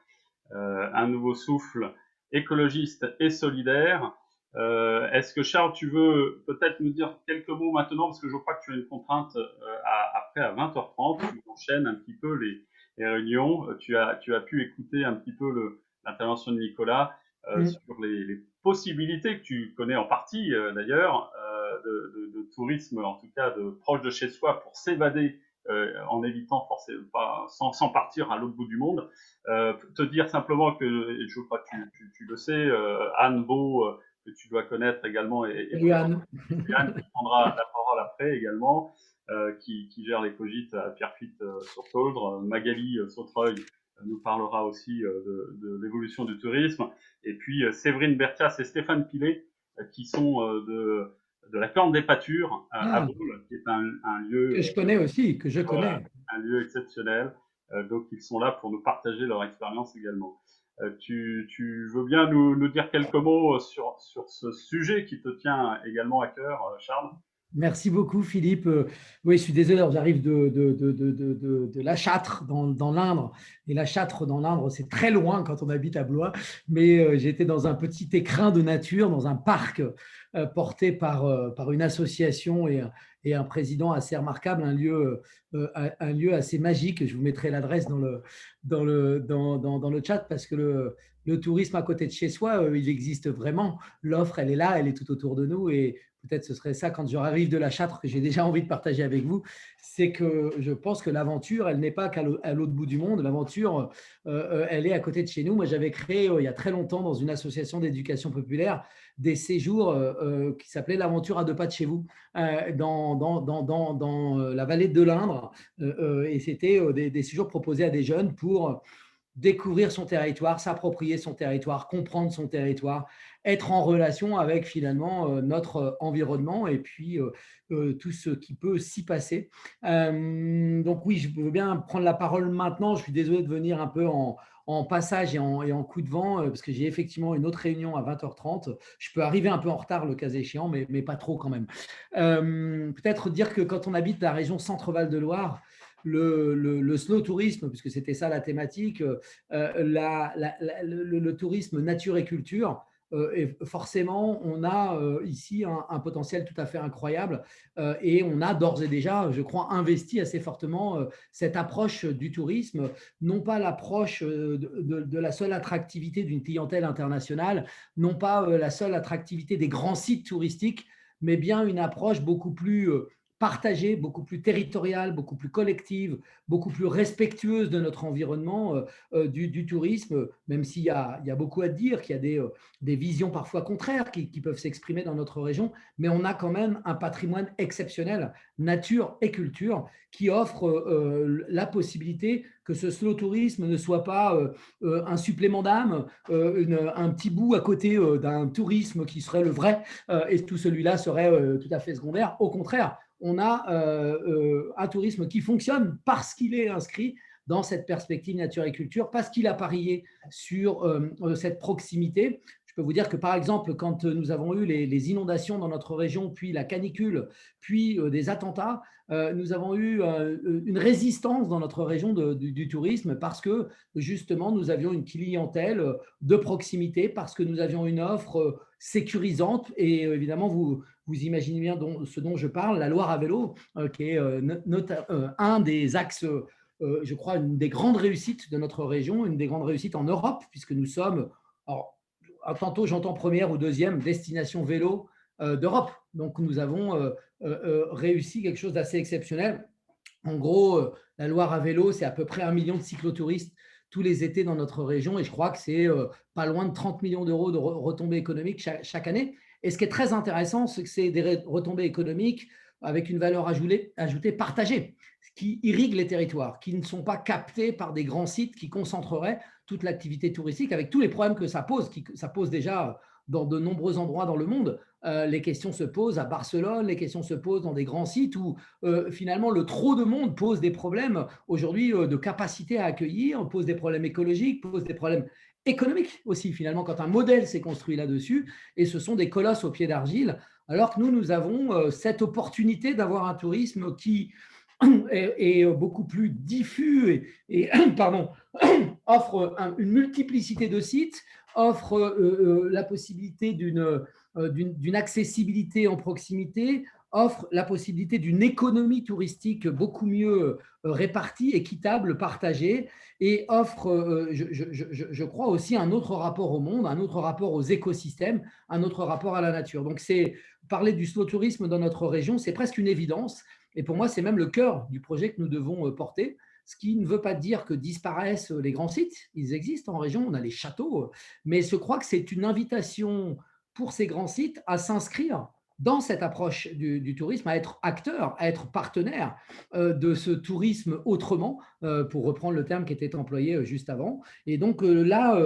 un nouveau souffle, écologiste et solidaire. Est-ce que Charles, tu veux peut-être nous dire quelques mots maintenant, parce que je crois que tu as une contrainte après à 20h30, tu enchaînes un petit peu les réunions. Tu as pu écouter un petit peu l'intervention de Nicolas sur les possibilités que tu connais en partie d'ailleurs de tourisme, en tout cas de proche de chez soi, pour s'évader en évitant forcément sans partir à l'autre bout du monde. Te dire simplement que, et je crois que tu le sais, Anne Beau, que tu dois connaître également, et Anne qui prendra la parole après également, qui gère les cogites à Pierrefitte sur Saudre. Magali Sautreuil nous parlera aussi de l'évolution du tourisme. Et puis Séverine Bertias et Stéphane Pilet, qui sont de la Corne des Pâtures à Boule, qui est un lieu que je connais aussi, que je connais. Un lieu exceptionnel. Donc ils sont là pour nous partager leur expérience également. Tu veux bien nous dire quelques mots sur ce sujet qui te tient également à cœur, Charles? Merci beaucoup, Philippe. Oui, je suis désolé, j'arrive de La Châtre, dans l'Indre. Et La Châtre, dans l'Indre, c'est très loin quand on habite à Blois. Mais j'étais dans un petit écrin de nature, dans un parc porté par une association et un président assez remarquable, un lieu assez magique. Je vous mettrai l'adresse dans le chat parce que le tourisme à côté de chez soi, il existe vraiment. L'offre, elle est là, elle est tout autour de nous. Et peut-être ce serait ça quand j'arrive de La Châtre que j'ai déjà envie de partager avec vous, c'est que je pense que l'aventure, elle n'est pas qu'à l'autre bout du monde. L'aventure, elle est à côté de chez nous. Moi, j'avais créé il y a très longtemps dans une association d'éducation populaire des séjours qui s'appelaient l'aventure à deux pas de chez vous dans la vallée de l'Indre. Et c'était des séjours proposés à des jeunes pour découvrir son territoire, s'approprier son territoire, comprendre son territoire, être en relation avec finalement notre environnement et puis tout ce qui peut s'y passer. Donc oui, je veux bien prendre la parole maintenant. Je suis désolé de venir un peu en passage et en coup de vent parce que j'ai effectivement une autre réunion à 20h30. Je peux arriver un peu en retard le cas échéant, mais pas trop quand même. Peut-être dire que quand on habite la région Centre-Val de Loire, le slow tourisme, puisque c'était ça la thématique, le tourisme nature et culture, et forcément, on a ici un potentiel tout à fait incroyable et on a d'ores et déjà, je crois, investi assez fortement cette approche du tourisme, non pas l'approche de la seule attractivité d'une clientèle internationale, non pas la seule attractivité des grands sites touristiques, mais bien une approche beaucoup plus partagée, beaucoup plus territoriale, beaucoup plus collective, beaucoup plus respectueuse de notre environnement du tourisme, même s'il y a beaucoup à dire, qu'il y a des visions parfois contraires qui peuvent s'exprimer dans notre région, mais on a quand même un patrimoine exceptionnel, nature et culture, qui offre la possibilité que ce slow tourisme ne soit pas un supplément d'âme, un petit bout à côté d'un tourisme qui serait le vrai, et tout celui-là serait tout à fait secondaire. Au contraire, on a un tourisme qui fonctionne parce qu'il est inscrit dans cette perspective nature et culture, parce qu'il a parié sur cette proximité. Je peux vous dire que, par exemple, quand nous avons eu les inondations dans notre région, puis la canicule, puis des attentats, nous avons eu une résistance dans notre région du tourisme parce que, justement, nous avions une clientèle de proximité, parce que nous avions une offre sécurisante. Et évidemment, vous imaginez bien ce dont je parle, la Loire à vélo, qui est un des axes je crois, une des grandes réussites de notre région, une des grandes réussites en Europe, puisque nous sommes, alors, tantôt j'entends première ou deuxième destination vélo d'Europe. Donc nous avons réussi quelque chose d'assez exceptionnel. En gros, la Loire à vélo, c'est à peu près 1 million de cyclotouristes tous les étés dans notre région, et je crois que c'est pas loin de 30 millions d'euros de retombées économiques chaque année. Et ce qui est très intéressant, c'est que c'est des retombées économiques avec une valeur ajoutée partagée, qui irriguent les territoires, qui ne sont pas captés par des grands sites qui concentreraient toute l'activité touristique, avec tous les problèmes que ça pose, ça pose déjà dans de nombreux endroits dans le monde. Les questions se posent à Barcelone, les questions se posent dans des grands sites où finalement le trop de monde pose des problèmes aujourd'hui de capacité à accueillir, pose des problèmes écologiques, pose des problèmes économiques aussi, finalement, quand un modèle s'est construit là-dessus, et ce sont des colosses au pied d'argile, alors que nous avons cette opportunité d'avoir un tourisme qui est beaucoup plus diffus et pardon, offre une multiplicité de sites, offre la possibilité d'une accessibilité en proximité, offre la possibilité d'une économie touristique beaucoup mieux répartie, équitable, partagée, et offre, je crois, aussi un autre rapport au monde, un autre rapport aux écosystèmes, un autre rapport à la nature. Donc, parler du slow tourisme dans notre région, c'est presque une évidence. Et pour moi, c'est même le cœur du projet que nous devons porter. Ce qui ne veut pas dire que disparaissent les grands sites. Ils existent en région, on a les châteaux. Mais je crois que c'est une invitation pour ces grands sites à s'inscrire dans cette approche du tourisme, à être acteur, à être partenaire de ce tourisme autrement, pour reprendre le terme qui était employé juste avant. Et donc là,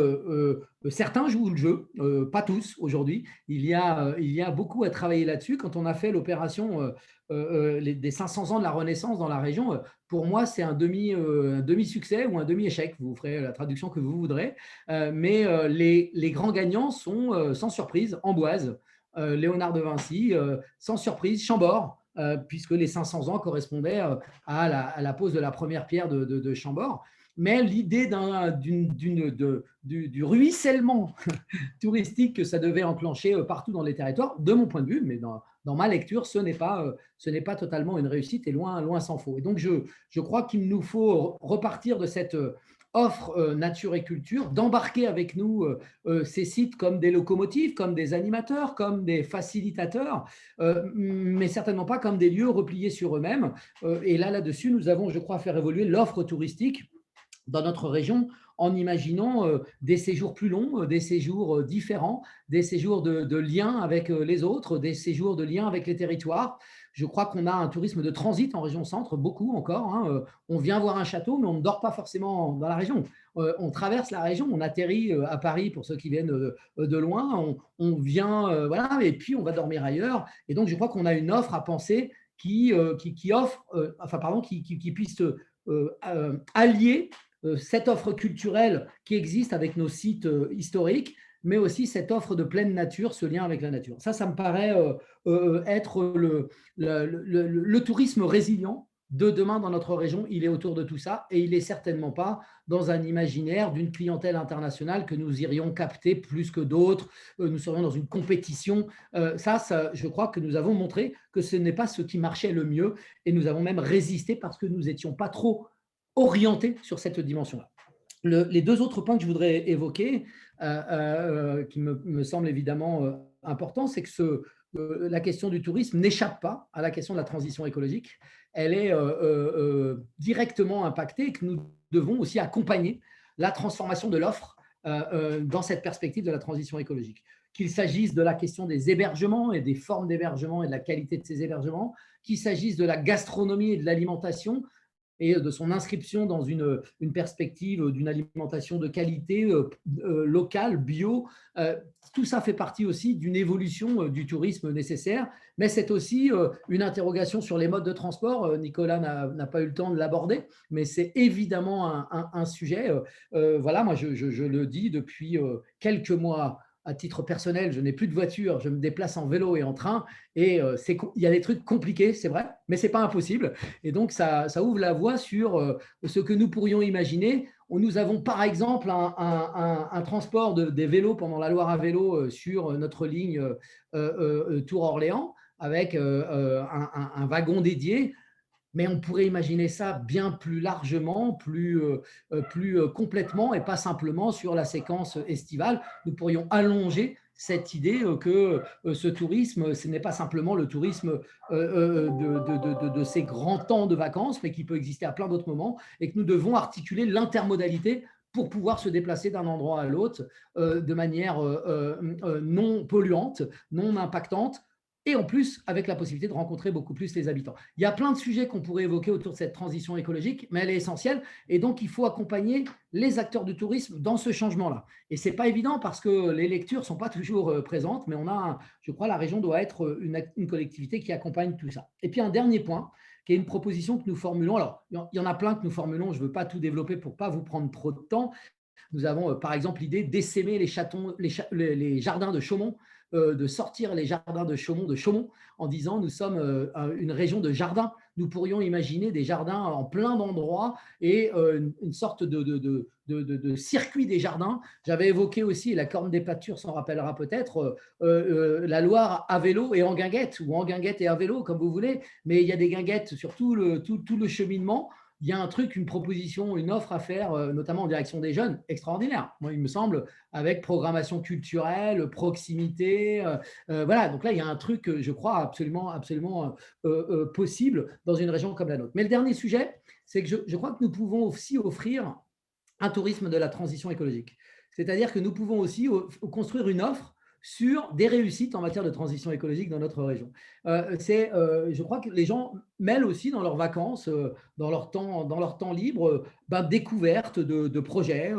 certains jouent le jeu, pas tous aujourd'hui. Il y a beaucoup à travailler là-dessus. Quand on a fait l'opération des 500 ans de la Renaissance dans la région, pour moi, c'est un demi-succès ou un demi-échec. Vous ferez la traduction que vous voudrez. Mais les grands gagnants sont, sans surprise, Amboise, Léonard de Vinci, sans surprise, Chambord, puisque les 500 ans correspondaient à la pose de la première pierre de Chambord. Mais l'idée du ruissellement touristique que ça devait enclencher partout dans les territoires, de mon point de vue, mais dans ma lecture, ce n'est pas totalement une réussite et loin s'en faut. Et donc, je crois qu'il nous faut repartir de cette offre nature et culture, d'embarquer avec nous ces sites comme des locomotives, comme des animateurs, comme des facilitateurs, mais certainement pas comme des lieux repliés sur eux-mêmes. Et là-dessus, nous avons, je crois, faire évoluer l'offre touristique dans notre région en imaginant des séjours plus longs, des séjours différents, des séjours de lien avec les autres, des séjours de lien avec les territoires. Je crois qu'on a un tourisme de transit en région centre, beaucoup encore. Hein. On vient voir un château, mais on ne dort pas forcément dans la région. On traverse la région, on atterrit à Paris pour ceux qui viennent de loin, on vient, voilà, et puis on va dormir ailleurs. Et donc, je crois qu'on a une offre à penser qui puisse allier cette offre culturelle qui existe avec nos sites historiques, mais aussi cette offre de pleine nature, ce lien avec la nature. Ça me paraît être le tourisme résilient de demain dans notre région. Il est autour de tout ça et il n'est certainement pas dans un imaginaire d'une clientèle internationale que nous irions capter plus que d'autres. Nous serions dans une compétition. Ça, je crois que nous avons montré que ce n'est pas ce qui marchait le mieux et nous avons même résisté parce que nous n'étions pas trop orienté sur cette dimension-là. Les deux autres points que je voudrais évoquer, qui me semblent évidemment importants, c'est que la question du tourisme n'échappe pas à la question de la transition écologique. Elle est directement impactée et que nous devons aussi accompagner la transformation de l'offre dans cette perspective de la transition écologique. Qu'il s'agisse de la question des hébergements et des formes d'hébergement et de la qualité de ces hébergements, qu'il s'agisse de la gastronomie et de l'alimentation, et de son inscription dans une perspective d'une alimentation de qualité locale, bio. Tout ça fait partie aussi d'une évolution du tourisme nécessaire, mais c'est aussi une interrogation sur les modes de transport. Nicolas n'a pas eu le temps de l'aborder, mais c'est évidemment un sujet. Voilà, moi je le dis depuis quelques mois. À titre personnel, je n'ai plus de voiture, je me déplace en vélo et en train, et il y a des trucs compliqués, c'est vrai, mais ce n'est pas impossible. Et donc, ça ouvre la voie sur ce que nous pourrions imaginer. Nous avons par exemple un transport des vélos pendant la Loire à vélo sur notre ligne Tours-Orléans, avec un wagon dédié. Mais on pourrait imaginer ça bien plus largement, plus complètement, et pas simplement sur la séquence estivale. Nous pourrions allonger cette idée que ce tourisme, ce n'est pas simplement le tourisme de ces grands temps de vacances, mais qui peut exister à plein d'autres moments, et que nous devons articuler l'intermodalité pour pouvoir se déplacer d'un endroit à l'autre de manière non polluante, non impactante, et en plus avec la possibilité de rencontrer beaucoup plus les habitants. Il y a plein de sujets qu'on pourrait évoquer autour de cette transition écologique, mais elle est essentielle, et donc il faut accompagner les acteurs du tourisme dans ce changement-là. Et ce n'est pas évident parce que les lectures ne sont pas toujours présentes, mais je crois la région doit être une collectivité qui accompagne tout ça. Et puis un dernier point, qui est une proposition que nous formulons. Alors, il y en a plein que nous formulons, je ne veux pas tout développer pour ne pas vous prendre trop de temps. Nous avons par exemple l'idée d'essaimer les jardins de Chaumont, de sortir les jardins de Chaumont en disant nous sommes une région de jardins. Nous pourrions imaginer des jardins en plein d'endroits et une sorte de circuit des jardins. J'avais évoqué aussi, la Corne des Pâtures s'en rappellera peut-être, la Loire à vélo et en guinguette, ou en guinguette et à vélo, comme vous voulez, mais il y a des guinguettes sur tout le cheminement. Il y a un truc, une proposition, une offre à faire, notamment en direction des jeunes, extraordinaire. Moi, il me semble, avec programmation culturelle, proximité. Voilà, donc là, il y a un truc, je crois, absolument possible dans une région comme la nôtre. Mais le dernier sujet, c'est que je crois que nous pouvons aussi offrir un tourisme de la transition écologique. C'est-à-dire que nous pouvons aussi construire une offre sur des réussites en matière de transition écologique dans notre région. Je crois que les gens mêlent aussi dans leurs vacances, dans leur temps libre, découverte de projets,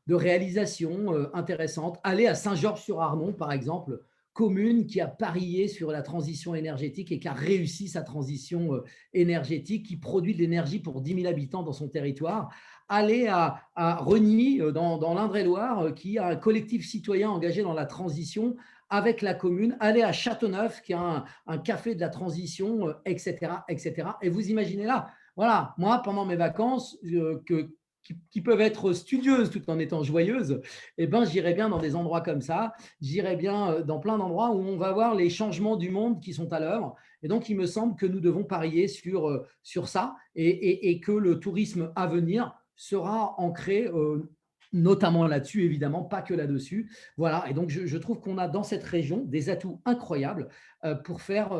de réalisations intéressantes. Aller à Saint-Georges-sur-Arnon, par exemple, commune qui a parié sur la transition énergétique et qui a réussi sa transition énergétique, qui produit de l'énergie pour 10 000 habitants dans son territoire, Allez à Reny, dans l'Indre-et-Loire, qui a un collectif citoyen engagé dans la transition avec la commune. Allez à Châteauneuf, qui a un café de la transition, etc., etc. Et vous imaginez là, voilà, moi, pendant mes vacances, qui peuvent être studieuses tout en étant joyeuses, eh ben, j'irai bien dans des endroits comme ça, j'irai bien dans plein d'endroits où on va voir les changements du monde qui sont à l'œuvre. Et donc, il me semble que nous devons parier sur ça et que le tourisme à venir sera ancré notamment là-dessus, évidemment, pas que là-dessus. Voilà, et donc je trouve qu'on a dans cette région des atouts incroyables pour faire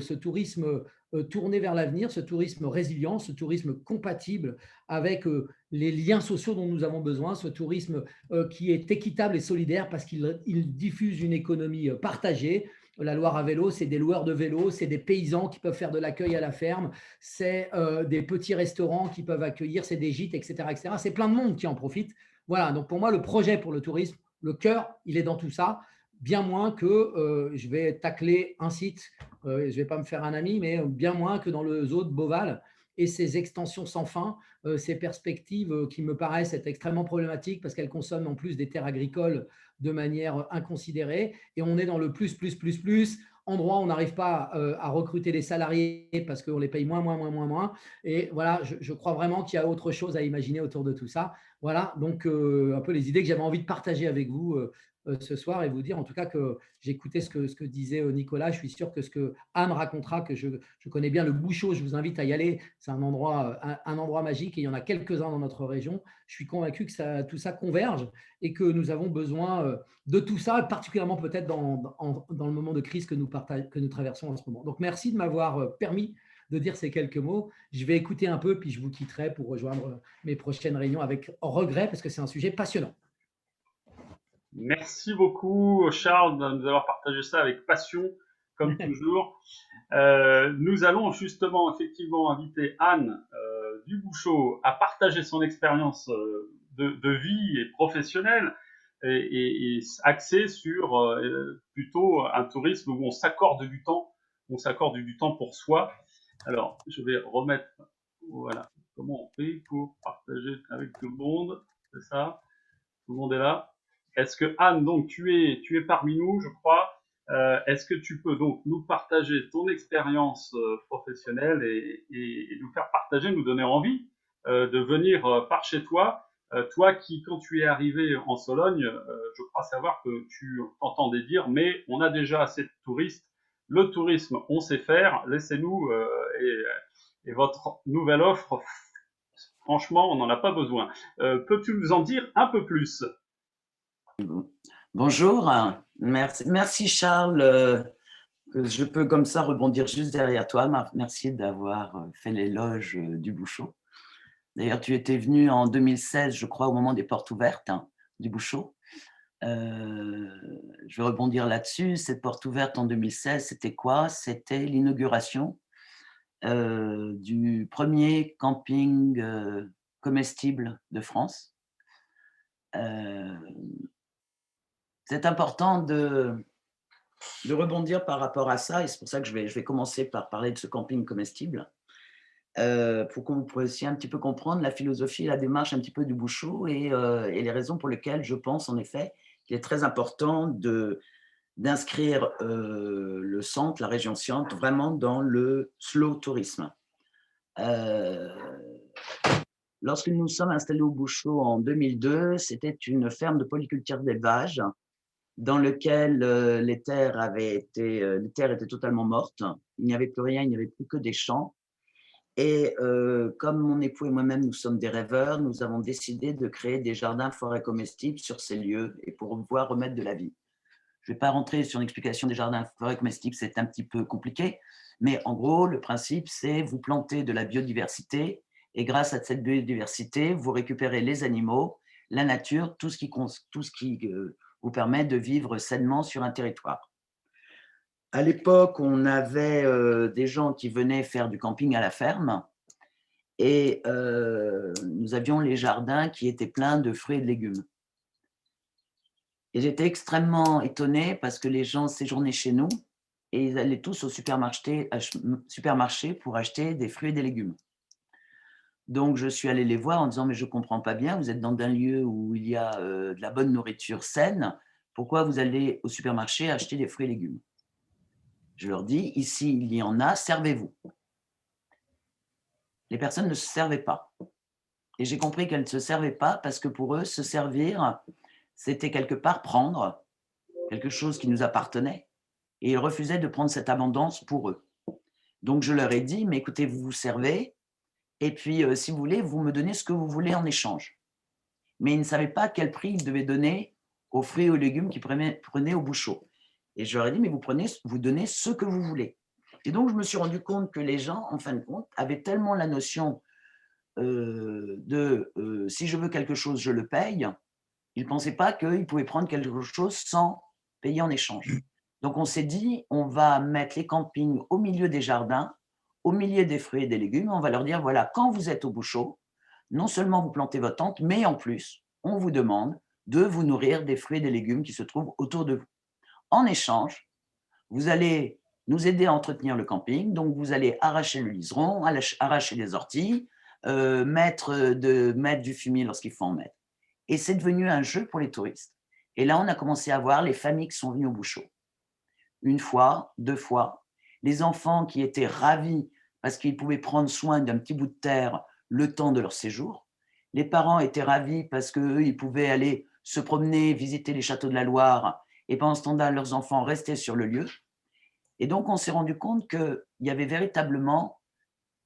ce tourisme tourné vers l'avenir, ce tourisme résilient, ce tourisme compatible avec les liens sociaux dont nous avons besoin, ce tourisme qui est équitable et solidaire parce qu'il diffuse une économie partagée. La Loire à vélo, c'est des loueurs de vélo, c'est des paysans qui peuvent faire de l'accueil à la ferme, c'est des petits restaurants qui peuvent accueillir, c'est des gîtes, etc., etc. C'est plein de monde qui en profite. Voilà, donc pour moi, le projet pour le tourisme, le cœur, il est dans tout ça, bien moins que je vais tacler un site, je ne vais pas me faire un ami, mais bien moins que dans le zoo de Beauval et ces extensions sans fin, ces perspectives qui me paraissent être extrêmement problématiques parce qu'elles consomment en plus des terres agricoles de manière inconsidérée. Et on est dans le plus, endroit où on n'arrive pas à recruter des salariés parce qu'on les paye moins. Et voilà, je crois vraiment qu'il y a autre chose à imaginer autour de tout ça. Voilà, donc un peu les idées que j'avais envie de partager avec vous ce soir et vous dire en tout cas que j'ai écouté ce que disait Nicolas. Je suis sûr que ce que Anne racontera, que je connais bien le Bouchot, je vous invite à y aller. C'est un endroit magique et il y en a quelques-uns dans notre région. Je suis convaincu que tout ça converge et que nous avons besoin de tout ça, particulièrement peut-être dans le moment de crise que nous traversons en ce moment. Donc merci de m'avoir permis de dire ces quelques mots. Je vais écouter un peu, puis je vous quitterai pour rejoindre mes prochaines réunions avec regret, parce que c'est un sujet passionnant. Merci beaucoup, Charles, de nous avoir partagé ça avec passion, comme toujours. Nous allons justement, effectivement, inviter Anne Dubouchot à partager son expérience de vie et professionnelle et axée sur plutôt un tourisme où on s'accorde du temps pour soi. Alors, je vais remettre, voilà, comment on fait pour partager avec tout le monde, c'est ça, tout le monde est là. Est-ce que Anne, donc tu es parmi nous, je crois. Est-ce que tu peux donc nous partager ton expérience professionnelle et nous faire partager, nous donner envie de venir par chez toi, toi qui, quand tu es arrivé en Sologne, je crois savoir que tu t'entendais dire, mais on a déjà assez de touristes, le tourisme, on sait faire, laissez-nous et votre nouvelle offre, franchement, on n'en a pas besoin. Peux-tu nous en dire un peu plus ? Bonjour, merci Charles, que je peux comme ça rebondir juste derrière toi. Merci d'avoir fait l'éloge du Bouchot. D'ailleurs, tu étais venu en 2016, je crois, au moment des portes ouvertes du Bouchot. Je vais rebondir là-dessus. Cette porte ouverte en 2016, c'était quoi? C'était l'inauguration du premier camping comestible de France. C'est important de rebondir par rapport à ça, et c'est pour ça que je vais commencer par parler de ce camping comestible, pour que vous puissiez un petit peu comprendre la philosophie et la démarche un petit peu du Bouchot et les raisons pour lesquelles je pense en effet qu'il est très important d'inscrire le centre, la région Sciente, vraiment dans le slow tourisme. Lorsque nous nous sommes installés au Bouchot en 2002, c'était une ferme de polyculture d'élevage dans lequel les terres étaient totalement mortes. Il n'y avait plus rien, il n'y avait plus que des champs. Et comme mon époux et moi-même, nous sommes des rêveurs, nous avons décidé de créer des jardins forêts comestibles sur ces lieux et pour pouvoir remettre de la vie. Je ne vais pas rentrer sur une explication des jardins forêts comestibles, c'est un petit peu compliqué, mais en gros, le principe, c'est vous plantez de la biodiversité et grâce à cette biodiversité, vous récupérez les animaux, la nature, tout ce qui vous permet de vivre sainement sur un territoire. À l'époque, on avait des gens qui venaient faire du camping à la ferme et nous avions les jardins qui étaient pleins de fruits et de légumes. Et j'étais extrêmement étonnée parce que les gens séjournaient chez nous et ils allaient tous au supermarché pour acheter des fruits et des légumes. Donc, je suis allé les voir en disant, mais je ne comprends pas bien, vous êtes dans un lieu où il y a de la bonne nourriture saine, pourquoi vous allez au supermarché acheter des fruits et légumes? Je leur dis, ici, il y en a, servez-vous. Les personnes ne se servaient pas. Et j'ai compris qu'elles ne se servaient pas parce que pour eux, se servir, c'était quelque part prendre quelque chose qui nous appartenait. Et ils refusaient de prendre cette abondance pour eux. Donc, je leur ai dit, mais écoutez, vous vous servez, et puis, si vous voulez, vous me donnez ce que vous voulez en échange. Mais ils ne savaient pas quel prix ils devaient donner aux fruits et aux légumes qu'ils prenaient au bouchot. Et je leur ai dit, mais vous donnez ce que vous voulez. Et donc, je me suis rendu compte que les gens, en fin de compte, avaient tellement la notion si je veux quelque chose, je le paye. Ils ne pensaient pas qu'ils pouvaient prendre quelque chose sans payer en échange. Donc, on s'est dit, on va mettre les campings au milieu des jardins, au milieu des fruits et des légumes. On va leur dire, voilà, quand vous êtes au bouchot, non seulement vous plantez votre tente, mais en plus, on vous demande de vous nourrir des fruits et des légumes qui se trouvent autour de vous. En échange, vous allez nous aider à entretenir le camping, donc vous allez arracher le liseron, arracher les orties, mettre du fumier lorsqu'il faut en mettre. Et c'est devenu un jeu pour les touristes. Et là, on a commencé à voir les familles qui sont venues au bouchot. Une fois, 2 fois, les enfants qui étaient ravis parce qu'ils pouvaient prendre soin d'un petit bout de terre le temps de leur séjour. Les parents étaient ravis parce qu'eux, ils pouvaient aller se promener, visiter les châteaux de la Loire, et pendant ce temps-là, leurs enfants restaient sur le lieu. Et donc, on s'est rendu compte qu'il y avait véritablement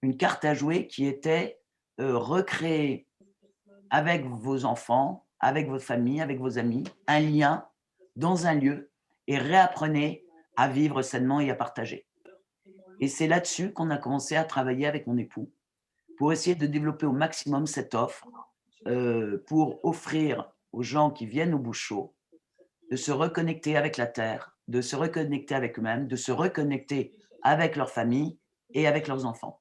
une carte à jouer qui était recréer avec vos enfants, avec votre famille, avec vos amis, un lien dans un lieu et réapprenez à vivre sainement et à partager. Et c'est là-dessus qu'on a commencé à travailler avec mon époux pour essayer de développer au maximum cette offre pour offrir aux gens qui viennent au bouchot de se reconnecter avec la terre, de se reconnecter avec eux-mêmes, de se reconnecter avec leur famille et avec leurs enfants.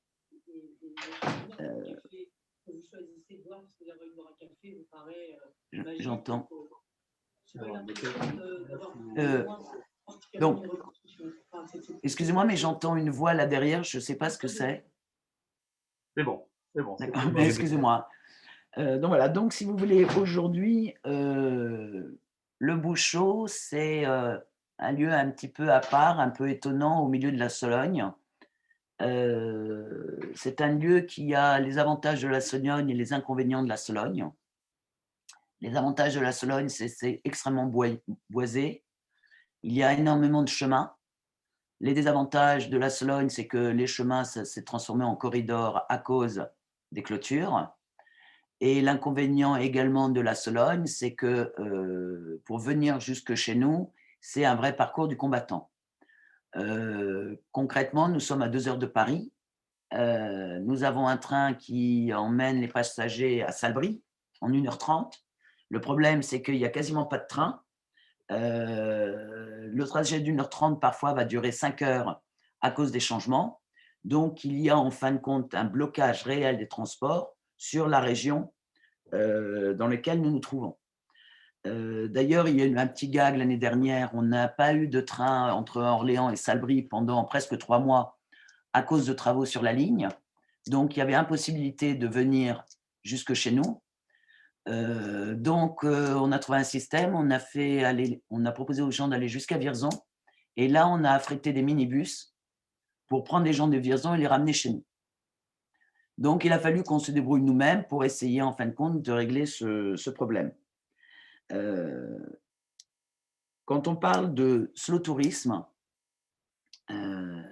J'entends. Donc, excusez-moi, mais j'entends une voix là derrière, je ne sais pas ce que c'est. C'est bon, c'est bon. D'accord, mais excusez-moi. Donc voilà, donc si vous voulez, aujourd'hui, le Bouchot, c'est un lieu un petit peu à part, un peu étonnant au milieu de la Sologne. C'est un lieu qui a les avantages de la Sologne et les inconvénients de la Sologne. Les avantages de la Sologne, c'est extrêmement boisé. Il y a énormément de chemins. Les désavantages de la Sologne, c'est que les chemins, ça s'est transformé en corridor à cause des clôtures. Et l'inconvénient également de la Sologne, c'est que pour venir jusque chez nous, c'est un vrai parcours du combattant. Concrètement, nous sommes à 2 heures de Paris. Nous avons un train qui emmène les passagers à Salbris en 1h30. Le problème, c'est qu'il n'y a quasiment pas de train. Le trajet d'1h30 parfois va durer 5 heures à cause des changements. Donc, il y a en fin de compte un blocage réel des transports sur la région dans laquelle nous nous trouvons. D'ailleurs, il y a eu un petit gag l'année dernière. On n'a pas eu de train entre Orléans et Salbris pendant presque 3 mois à cause de travaux sur la ligne. Donc, il y avait impossibilité de venir jusque chez nous. Donc, on a trouvé un système. On a proposé aux gens d'aller jusqu'à Vierzon. Et là, on a affrété des minibus pour prendre les gens de Vierzon et les ramener chez nous. Donc, il a fallu qu'on se débrouille nous-mêmes pour essayer, en fin de compte, de régler ce problème. Quand on parle de slow tourisme, il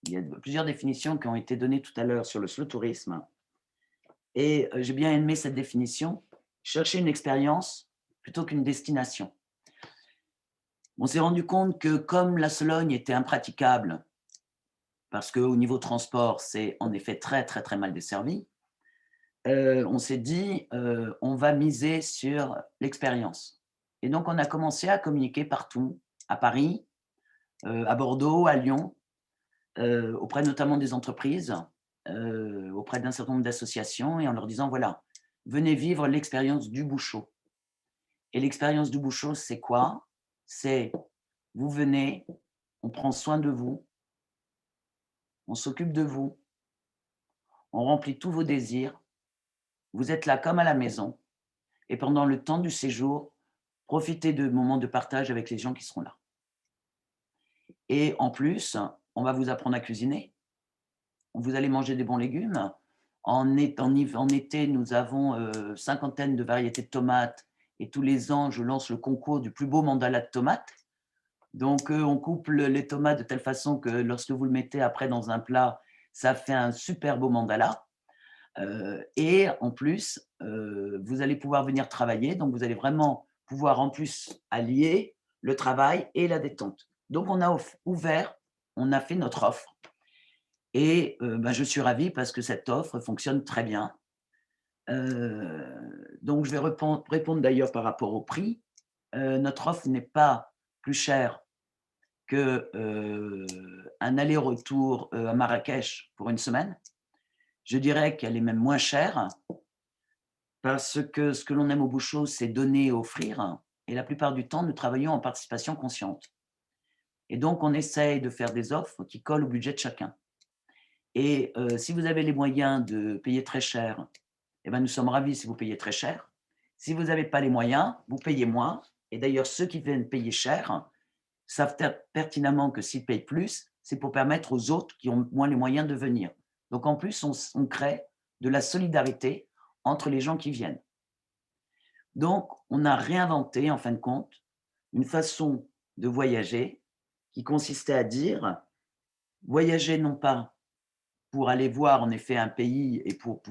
y a plusieurs définitions qui ont été données tout à l'heure sur le slow tourisme. Et j'ai bien aimé cette définition, chercher une expérience plutôt qu'une destination. On s'est rendu compte que comme la Sologne était impraticable, parce qu'au niveau transport, c'est en effet très, très, très mal desservi, on s'est dit, on va miser sur l'expérience. Et donc, on a commencé à communiquer partout, à Paris, à Bordeaux, à Lyon, auprès notamment des entreprises, auprès d'un certain nombre d'associations, et en leur disant, voilà, venez vivre l'expérience du Bouchot. Et l'expérience du Bouchot, c'est quoi? C'est, vous venez, on prend soin de vous, on s'occupe de vous, on remplit tous vos désirs, vous êtes là comme à la maison, et pendant le temps du séjour, profitez de moments de partage avec les gens qui seront là. Et en plus, on va vous apprendre à cuisiner, vous allez manger des bons légumes. En été, nous avons cinquantaine de variétés de tomates, et tous les ans, je lance le concours du plus beau mandala de tomates. Donc, on coupe les tomates de telle façon que lorsque vous le mettez après dans un plat, ça fait un super beau mandala. Et en plus, vous allez pouvoir venir travailler. Donc, vous allez vraiment pouvoir en plus allier le travail et la détente. Donc, on a ouvert, on a fait notre offre. Et je suis ravi parce que cette offre fonctionne très bien. Donc, je vais répondre d'ailleurs par rapport au prix. Notre offre n'est pas plus chère qu'un aller-retour à Marrakech pour une semaine. Je dirais qu'elle est même moins chère parce que ce que l'on aime au Bouchot, c'est donner et offrir. Et la plupart du temps, nous travaillons en participation consciente. Et donc, on essaye de faire des offres qui collent au budget de chacun. Et si vous avez les moyens de payer très cher, eh ben, nous sommes ravis si vous payez très cher. Si vous n'avez pas les moyens, vous payez moins. Et d'ailleurs, ceux qui viennent payer cher savent pertinemment que s'ils payent plus, c'est pour permettre aux autres qui ont moins les moyens de venir. Donc, en plus, on crée de la solidarité entre les gens qui viennent. Donc, on a réinventé, en fin de compte, une façon de voyager qui consistait à dire voyager non pas pour aller voir en effet un pays et pour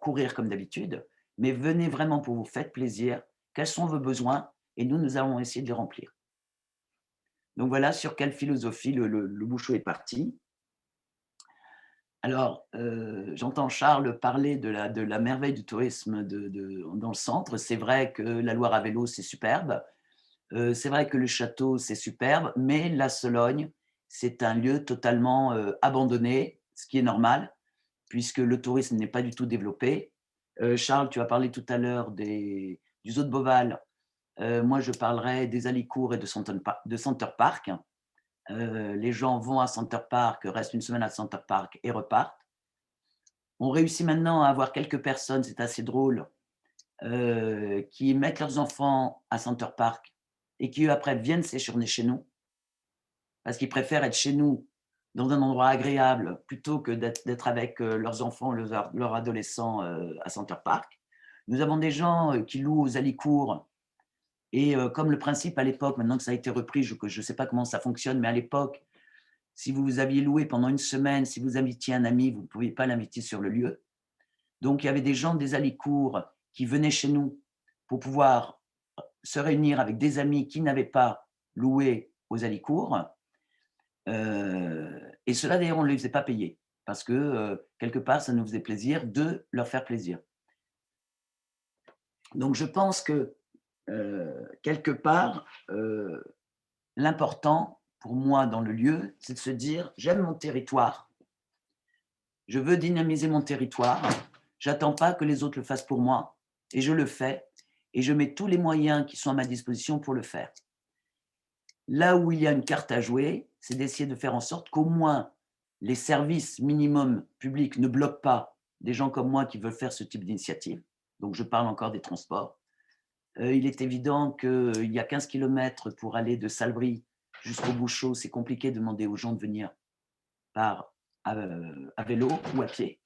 courir comme d'habitude, mais venez vraiment pour vous faire plaisir, quels sont vos besoins, et nous allons essayer de les remplir. Donc voilà sur quelle philosophie le Bouchot est parti. Alors, j'entends Charles parler de la merveille du tourisme dans le centre. C'est vrai que la Loire à vélo, c'est superbe. C'est vrai que le château, c'est superbe, mais la Sologne, c'est un lieu totalement abandonné, ce qui est normal, puisque le tourisme n'est pas du tout développé. Charles, tu as parlé tout à l'heure du zoo de Beauval. Moi, je parlerai des Alicours et de Center Park. Les gens vont à Center Park, restent une semaine à Center Park et repartent. On réussit maintenant à avoir quelques personnes, c'est assez drôle, qui mettent leurs enfants à Center Park et qui, eux, après, viennent séjourner chez nous parce qu'ils préfèrent être chez nous dans un endroit agréable plutôt que d'être avec leurs enfants, leurs adolescents à Center Park. Nous avons des gens qui louent aux Alicours. Et comme le principe à l'époque, maintenant que ça a été repris, je ne sais pas comment ça fonctionne, mais à l'époque, si vous aviez loué pendant une semaine, si vous invitiez un ami, vous ne pouviez pas l'inviter sur le lieu. Donc, il y avait des gens des Alicours qui venaient chez nous pour pouvoir se réunir avec des amis qui n'avaient pas loué aux Alicours. Et cela, d'ailleurs, on ne les faisait pas payer parce que, quelque part, ça nous faisait plaisir de leur faire plaisir. Donc, je pense que quelque part, l'important pour moi dans le lieu, c'est de se dire j'aime mon territoire, je veux dynamiser mon territoire, j'attends pas que les autres le fassent pour moi, et je le fais, et je mets tous les moyens qui sont à ma disposition pour le faire. Là où il y a une carte à jouer, c'est d'essayer de faire en sorte qu'au moins les services minimums publics ne bloquent pas des gens comme moi qui veulent faire ce type d'initiative. Donc je parle encore des transports. Il est évident qu'il y a 15 km pour aller de Salbris jusqu'au Bouchot. C'est compliqué de demander aux gens de venir à vélo ou à pied.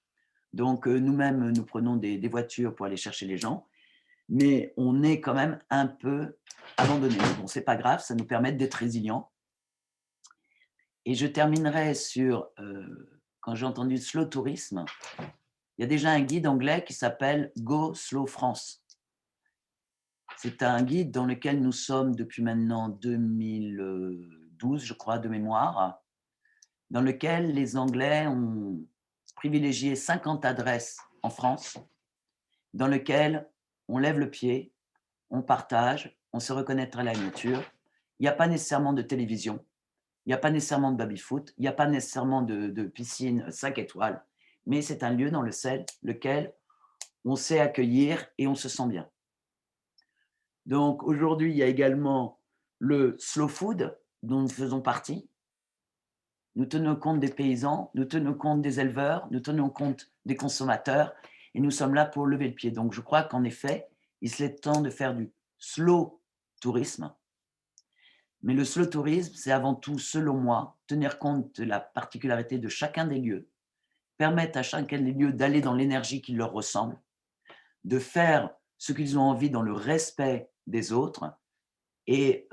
Donc, nous-mêmes, nous prenons des voitures pour aller chercher les gens. Mais on est quand même un peu abandonné. Bon, ce n'est pas grave, ça nous permet d'être résilients. Et je terminerai sur, quand j'ai entendu slow tourisme, il y a déjà un guide anglais qui s'appelle Go Slow France. C'est un guide dans lequel nous sommes depuis maintenant 2012, je crois, de mémoire, dans lequel les Anglais ont privilégié 50 adresses en France, dans lequel on lève le pied, on partage, on se reconnaît à la nature. Il n'y a pas nécessairement de télévision, il n'y a pas nécessairement de baby-foot, il n'y a pas nécessairement de piscine 5 étoiles, mais c'est un lieu dans lequel on sait accueillir et on se sent bien. Donc aujourd'hui, il y a également le slow food dont nous faisons partie. Nous tenons compte des paysans, nous tenons compte des éleveurs, nous tenons compte des consommateurs, et nous sommes là pour lever le pied. Donc, je crois qu'en effet, il serait temps de faire du slow tourisme. Mais le slow tourisme, c'est avant tout, selon moi, tenir compte de la particularité de chacun des lieux, permettre à chacun des lieux d'aller dans l'énergie qui leur ressemble, de faire ce qu'ils ont envie dans le respect des autres, et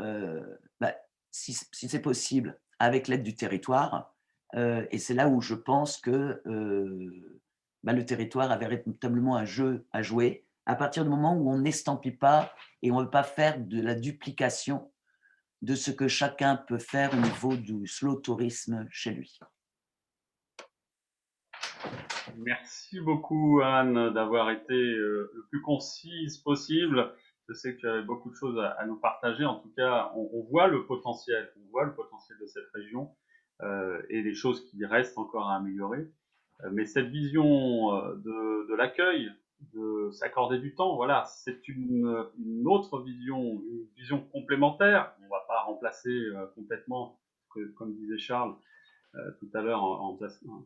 si c'est possible, avec l'aide du territoire. Et c'est là où je pense que le territoire a véritablement un jeu à jouer, à partir du moment où on n'estampille pas et on ne veut pas faire de la duplication de ce que chacun peut faire au niveau du slow tourisme chez lui. Merci beaucoup, Anne, d'avoir été le plus concise possible. Je sais que tu avais beaucoup de choses à nous partager. En tout cas, on voit le potentiel, de cette région et les choses qui restent encore à améliorer. Mais cette vision de l'accueil, de s'accorder du temps, voilà, c'est une autre vision, une vision complémentaire. On ne va pas remplacer complètement, comme disait Charles, tout à l'heure,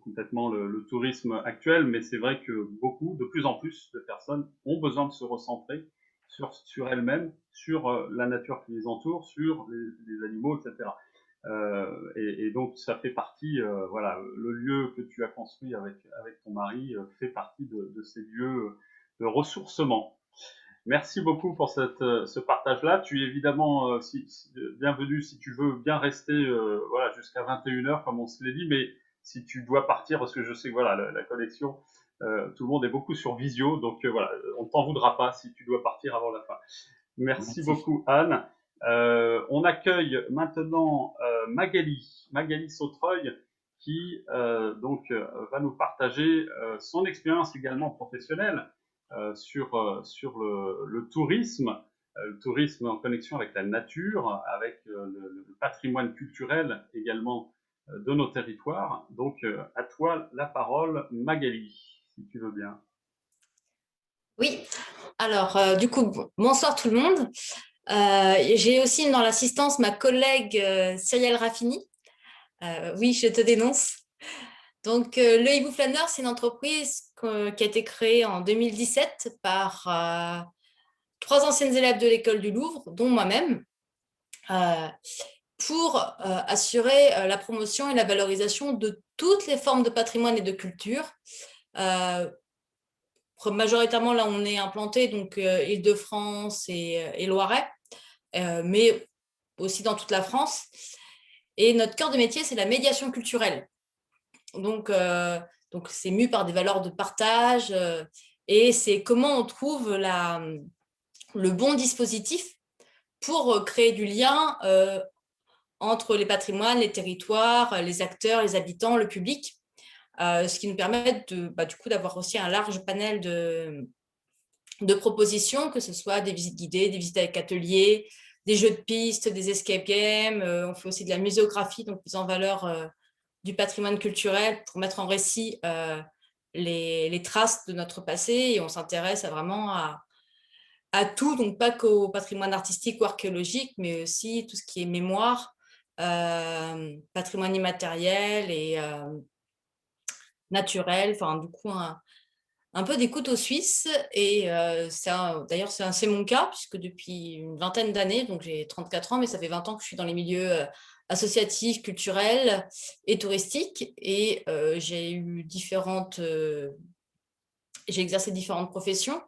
complètement le tourisme actuel, mais c'est vrai que de plus en plus de personnes ont besoin de se recentrer sur elles-mêmes, sur la nature qui les entoure, sur les animaux, etc. Et donc ça fait partie, voilà, le lieu que tu as construit avec ton mari fait partie de ces lieux de ressourcement. Merci beaucoup pour ce partage-là. Tu es évidemment bienvenu si tu veux bien rester voilà, jusqu'à 21h comme on se l'est dit, mais si tu dois partir, parce que je sais que voilà, la connexion, tout le monde est beaucoup sur Visio, donc voilà, on ne t'en voudra pas si tu dois partir avant la fin. Merci beaucoup Anne. On accueille maintenant Magali Sautreuil qui donc va nous partager son expérience également professionnelle sur le tourisme en connexion avec la nature, avec le patrimoine culturel également de nos territoires. Donc, à toi la parole, Magali, si tu veux bien. Oui, alors du coup, bonsoir tout le monde. J'ai aussi dans l'assistance ma collègue Cyrielle Raffini. Oui, je te dénonce. Donc, le Hibou Flâneur, c'est une entreprise qui a été créée en 2017 par 3 anciennes élèves de l'école du Louvre, dont moi-même, pour assurer la promotion et la valorisation de toutes les formes de patrimoine et de culture. Majoritairement, là, on est implanté, donc Île-de-France et Loiret, mais aussi dans toute la France. Et notre cœur de métier, c'est la médiation culturelle. Donc c'est mu par des valeurs de partage et c'est comment on trouve le bon dispositif pour créer du lien entre les patrimoines, les territoires, les acteurs, les habitants, le public, ce qui nous permet du coup d'avoir aussi un large panel de propositions, que ce soit des visites guidées, des visites avec ateliers, des jeux de pistes, des escape games. On fait aussi de la muséographie, donc mise en valeur du patrimoine culturel pour mettre en récit les traces de notre passé, et on s'intéresse vraiment à tout, donc pas qu'au patrimoine artistique ou archéologique, mais aussi tout ce qui est mémoire, patrimoine immatériel et naturel, enfin du coup un peu des couteaux suisses. Et d'ailleurs c'est mon cas, puisque depuis une vingtaine d'années, donc j'ai 34 ans, mais ça fait 20 ans que je suis dans les milieux associatifs, culturels et touristiques, et j'ai exercé différentes professions.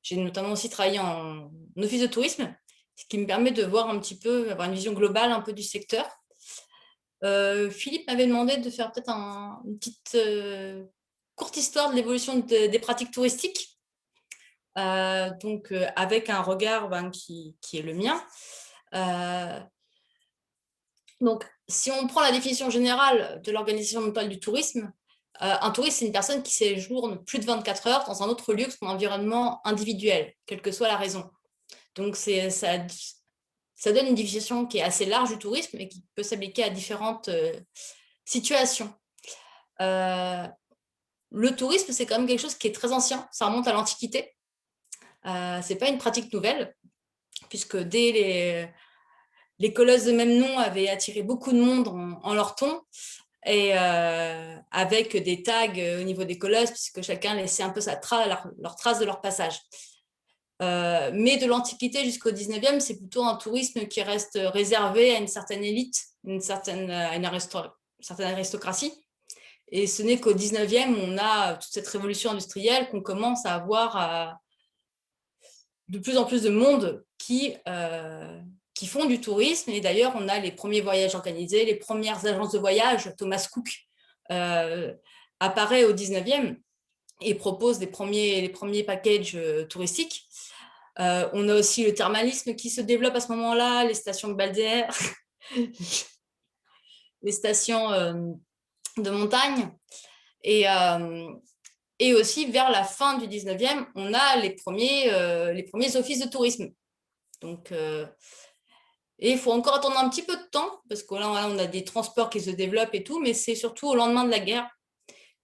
J'ai notamment aussi travaillé en office de tourisme, ce qui me permet de voir un petit peu, avoir une vision globale un peu du secteur. Philippe m'avait demandé de faire peut-être une petite courte histoire de l'évolution des pratiques touristiques, donc avec un regard qui est le mien. Donc, si on prend la définition générale de l'Organisation mondiale du tourisme, un touriste, c'est une personne qui séjourne plus de 24 heures dans un autre lieu que son environnement individuel, quelle que soit la raison. Donc, ça donne une définition qui est assez large du tourisme et qui peut s'appliquer à différentes situations. Le tourisme, c'est quand même quelque chose qui est très ancien, ça remonte à l'Antiquité. Ce n'est pas une pratique nouvelle, puisque dès les colosses de même nom avaient attiré beaucoup de monde en leur temps. et avec des tags au niveau des colosses, puisque chacun laissait un peu leur trace de leur passage. Mais de l'Antiquité jusqu'au 19e, c'est plutôt un tourisme qui reste réservé à une certaine élite, à une certaine aristocratie. Et ce n'est qu'au 19e, on a toute cette révolution industrielle qu'on commence à avoir de plus en plus de monde qui font du tourisme. Et d'ailleurs, on a les premiers voyages organisés, les premières agences de voyage. Thomas Cook apparaît au 19e et propose les premiers packages touristiques. On a aussi le thermalisme qui se développe à ce moment-là, les stations balnéaires, les stations de montagne. Et aussi, vers la fin du 19e, on a les premiers offices de tourisme. Donc, et il faut encore attendre un petit peu de temps, parce que là, on a des transports qui se développent et tout, mais c'est surtout au lendemain de la guerre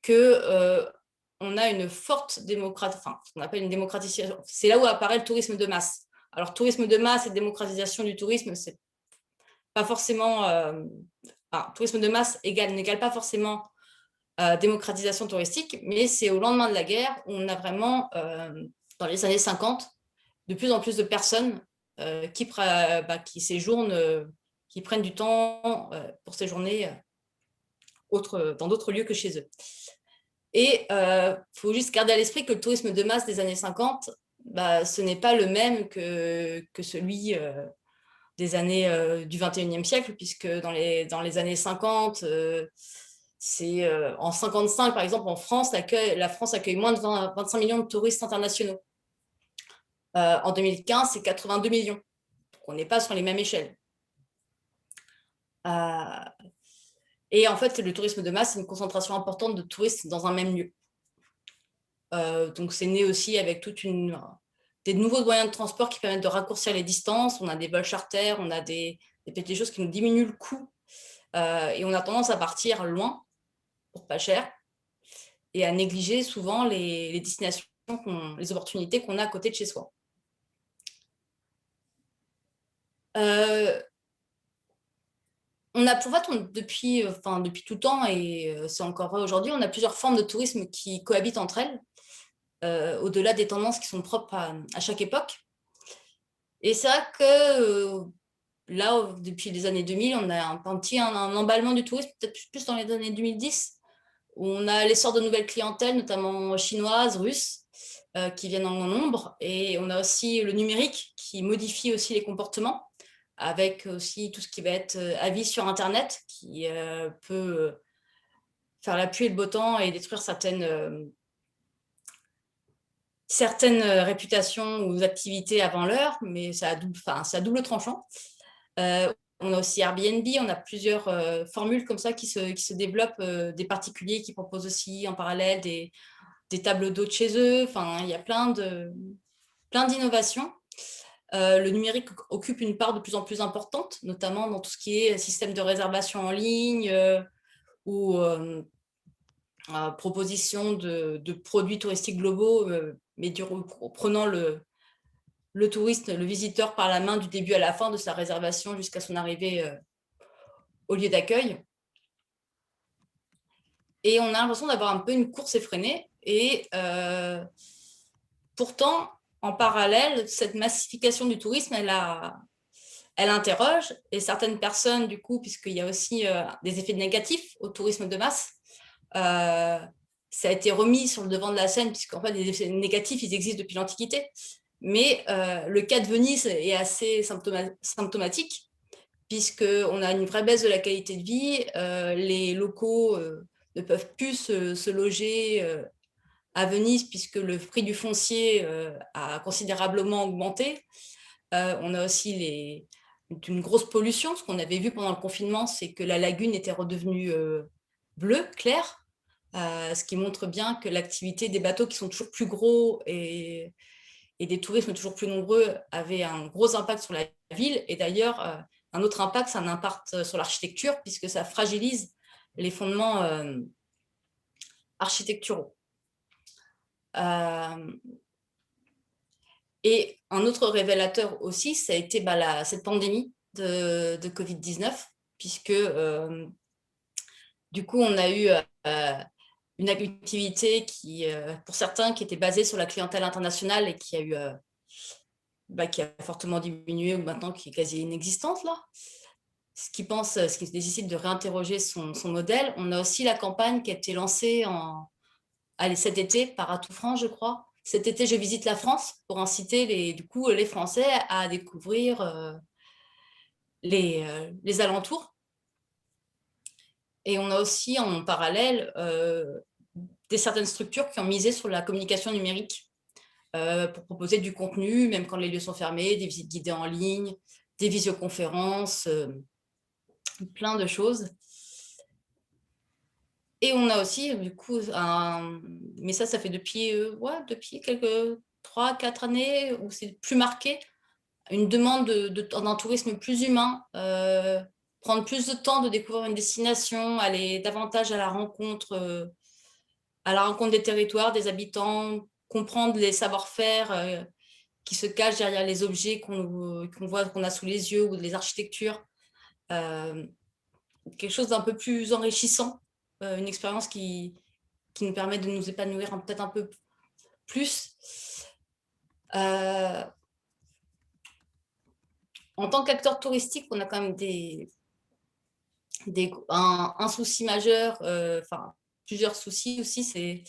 qu'on a une forte on appelle une démocratisation. C'est là où apparaît le tourisme de masse. Alors, tourisme de masse et démocratisation du tourisme, c'est pas forcément... tourisme de masse n'égale pas forcément démocratisation touristique, mais c'est au lendemain de la guerre où on a vraiment, dans les années 50, de plus en plus de personnes qui séjournent, qui prennent du temps pour séjourner dans d'autres lieux que chez eux. Et il faut juste garder à l'esprit que le tourisme de masse des années 50, ce n'est pas le même que celui des années du 21e siècle, puisque dans les années 50, en 55, par exemple, en France, la France accueille moins de 25 millions de touristes internationaux. En 2015, c'est 82 millions. Donc, on n'est pas sur les mêmes échelles. Et en fait, le tourisme de masse, c'est une concentration importante de touristes dans un même lieu. Donc, c'est né aussi avec des nouveaux moyens de transport qui permettent de raccourcir les distances. On a des vols charter, on a des petites choses qui nous diminuent le coût. Et on a tendance à partir loin, pour pas cher, et à négliger souvent les destinations, les opportunités qu'on a à côté de chez soi. Depuis tout temps, et c'est encore vrai aujourd'hui, on a plusieurs formes de tourisme qui cohabitent entre elles, au-delà des tendances qui sont propres à chaque époque. Et c'est vrai que là, depuis les années 2000, on a un emballement du tourisme, peut-être plus dans les années 2010, où on a l'essor de nouvelles clientèles, notamment chinoises, russes, qui viennent en nombre. Et on a aussi le numérique qui modifie aussi les comportements, avec aussi tout ce qui va être avis sur Internet, qui peut faire la pluie et le beau temps et détruire certaines réputations ou activités avant l'heure, mais c'est à double tranchant. On a aussi Airbnb, on a plusieurs formules comme ça qui se développent, des particuliers qui proposent aussi en parallèle des tables d'hôtes chez eux. Enfin, il y a plein d'innovations. Le numérique occupe une part de plus en plus importante, notamment dans tout ce qui est système de réservation en ligne ou proposition de produits touristiques globaux, mais prenant le touriste, le visiteur par la main du début à la fin de sa réservation jusqu'à son arrivée au lieu d'accueil. Et on a l'impression d'avoir un peu une course effrénée. Et pourtant, en parallèle, cette massification du tourisme, elle interroge. Et certaines personnes, du coup, puisqu'il y a aussi des effets négatifs au tourisme de masse, ça a été remis sur le devant de la scène, puisqu'en fait, les effets négatifs, ils existent depuis l'Antiquité. Mais le cas de Venise est assez symptomatique, puisqu'on a une vraie baisse de la qualité de vie. Les locaux ne peuvent plus se loger à Venise, puisque le prix du foncier a considérablement augmenté. On a aussi une grosse pollution. Ce qu'on avait vu pendant le confinement, c'est que la lagune était redevenue bleue, claire, ce qui montre bien que l'activité des bateaux qui sont toujours plus gros et des tourismes toujours plus nombreux avait un gros impact sur la ville. Et d'ailleurs, un autre impact, c'est un impact sur l'architecture, puisque ça fragilise les fondements architecturaux. Et un autre révélateur aussi, ça a été cette pandémie de Covid-19, puisque Du coup, on a eu une activité qui, pour certains, qui était basée sur la clientèle internationale et qui a eu qui a fortement diminué ou maintenant qui est quasi inexistante là. Ce qui nécessite de réinterroger son modèle. On a aussi la campagne qui a été lancée cet été par Atout France, je crois. Cet été, je visite la France pour inciter les Français à découvrir les alentours. Et on a aussi en parallèle certaines structures qui ont misé sur la communication numérique pour proposer du contenu, même quand les lieux sont fermés, des visites guidées en ligne, des visioconférences, plein de choses. Et on a aussi, du coup, mais ça fait depuis quelques 3-4 années où c'est plus marqué, une demande d'un tourisme plus humain, prendre plus de temps de découvrir une destination, aller davantage à la rencontre des territoires, des habitants, comprendre les savoir-faire qui se cachent derrière les objets qu'on voit, qu'on a sous les yeux ou les architectures. Quelque chose d'un peu plus enrichissant, une expérience qui nous permet de nous épanouir peut-être un peu plus. En tant qu'acteur touristique, on a quand même un souci majeur, plusieurs soucis aussi, c'est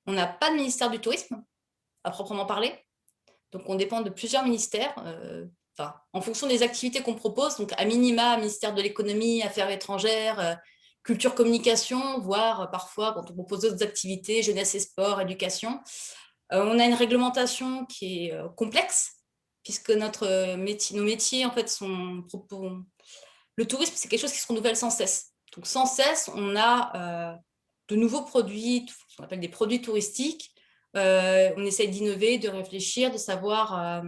on n'a pas de ministère du tourisme à proprement parler, donc on dépend de plusieurs ministères, en fonction des activités qu'on propose, donc à minima, ministère de l'économie, affaires étrangères, culture, communication, voire parfois quand on propose d'autres activités, jeunesse et sport, éducation. On a une réglementation qui est complexe, puisque nos métiers en fait le tourisme, c'est quelque chose qui se renouvelle sans cesse. Donc sans cesse, on a de nouveaux produits, ce qu'on appelle des produits touristiques. On essaie d'innover, de réfléchir, de savoir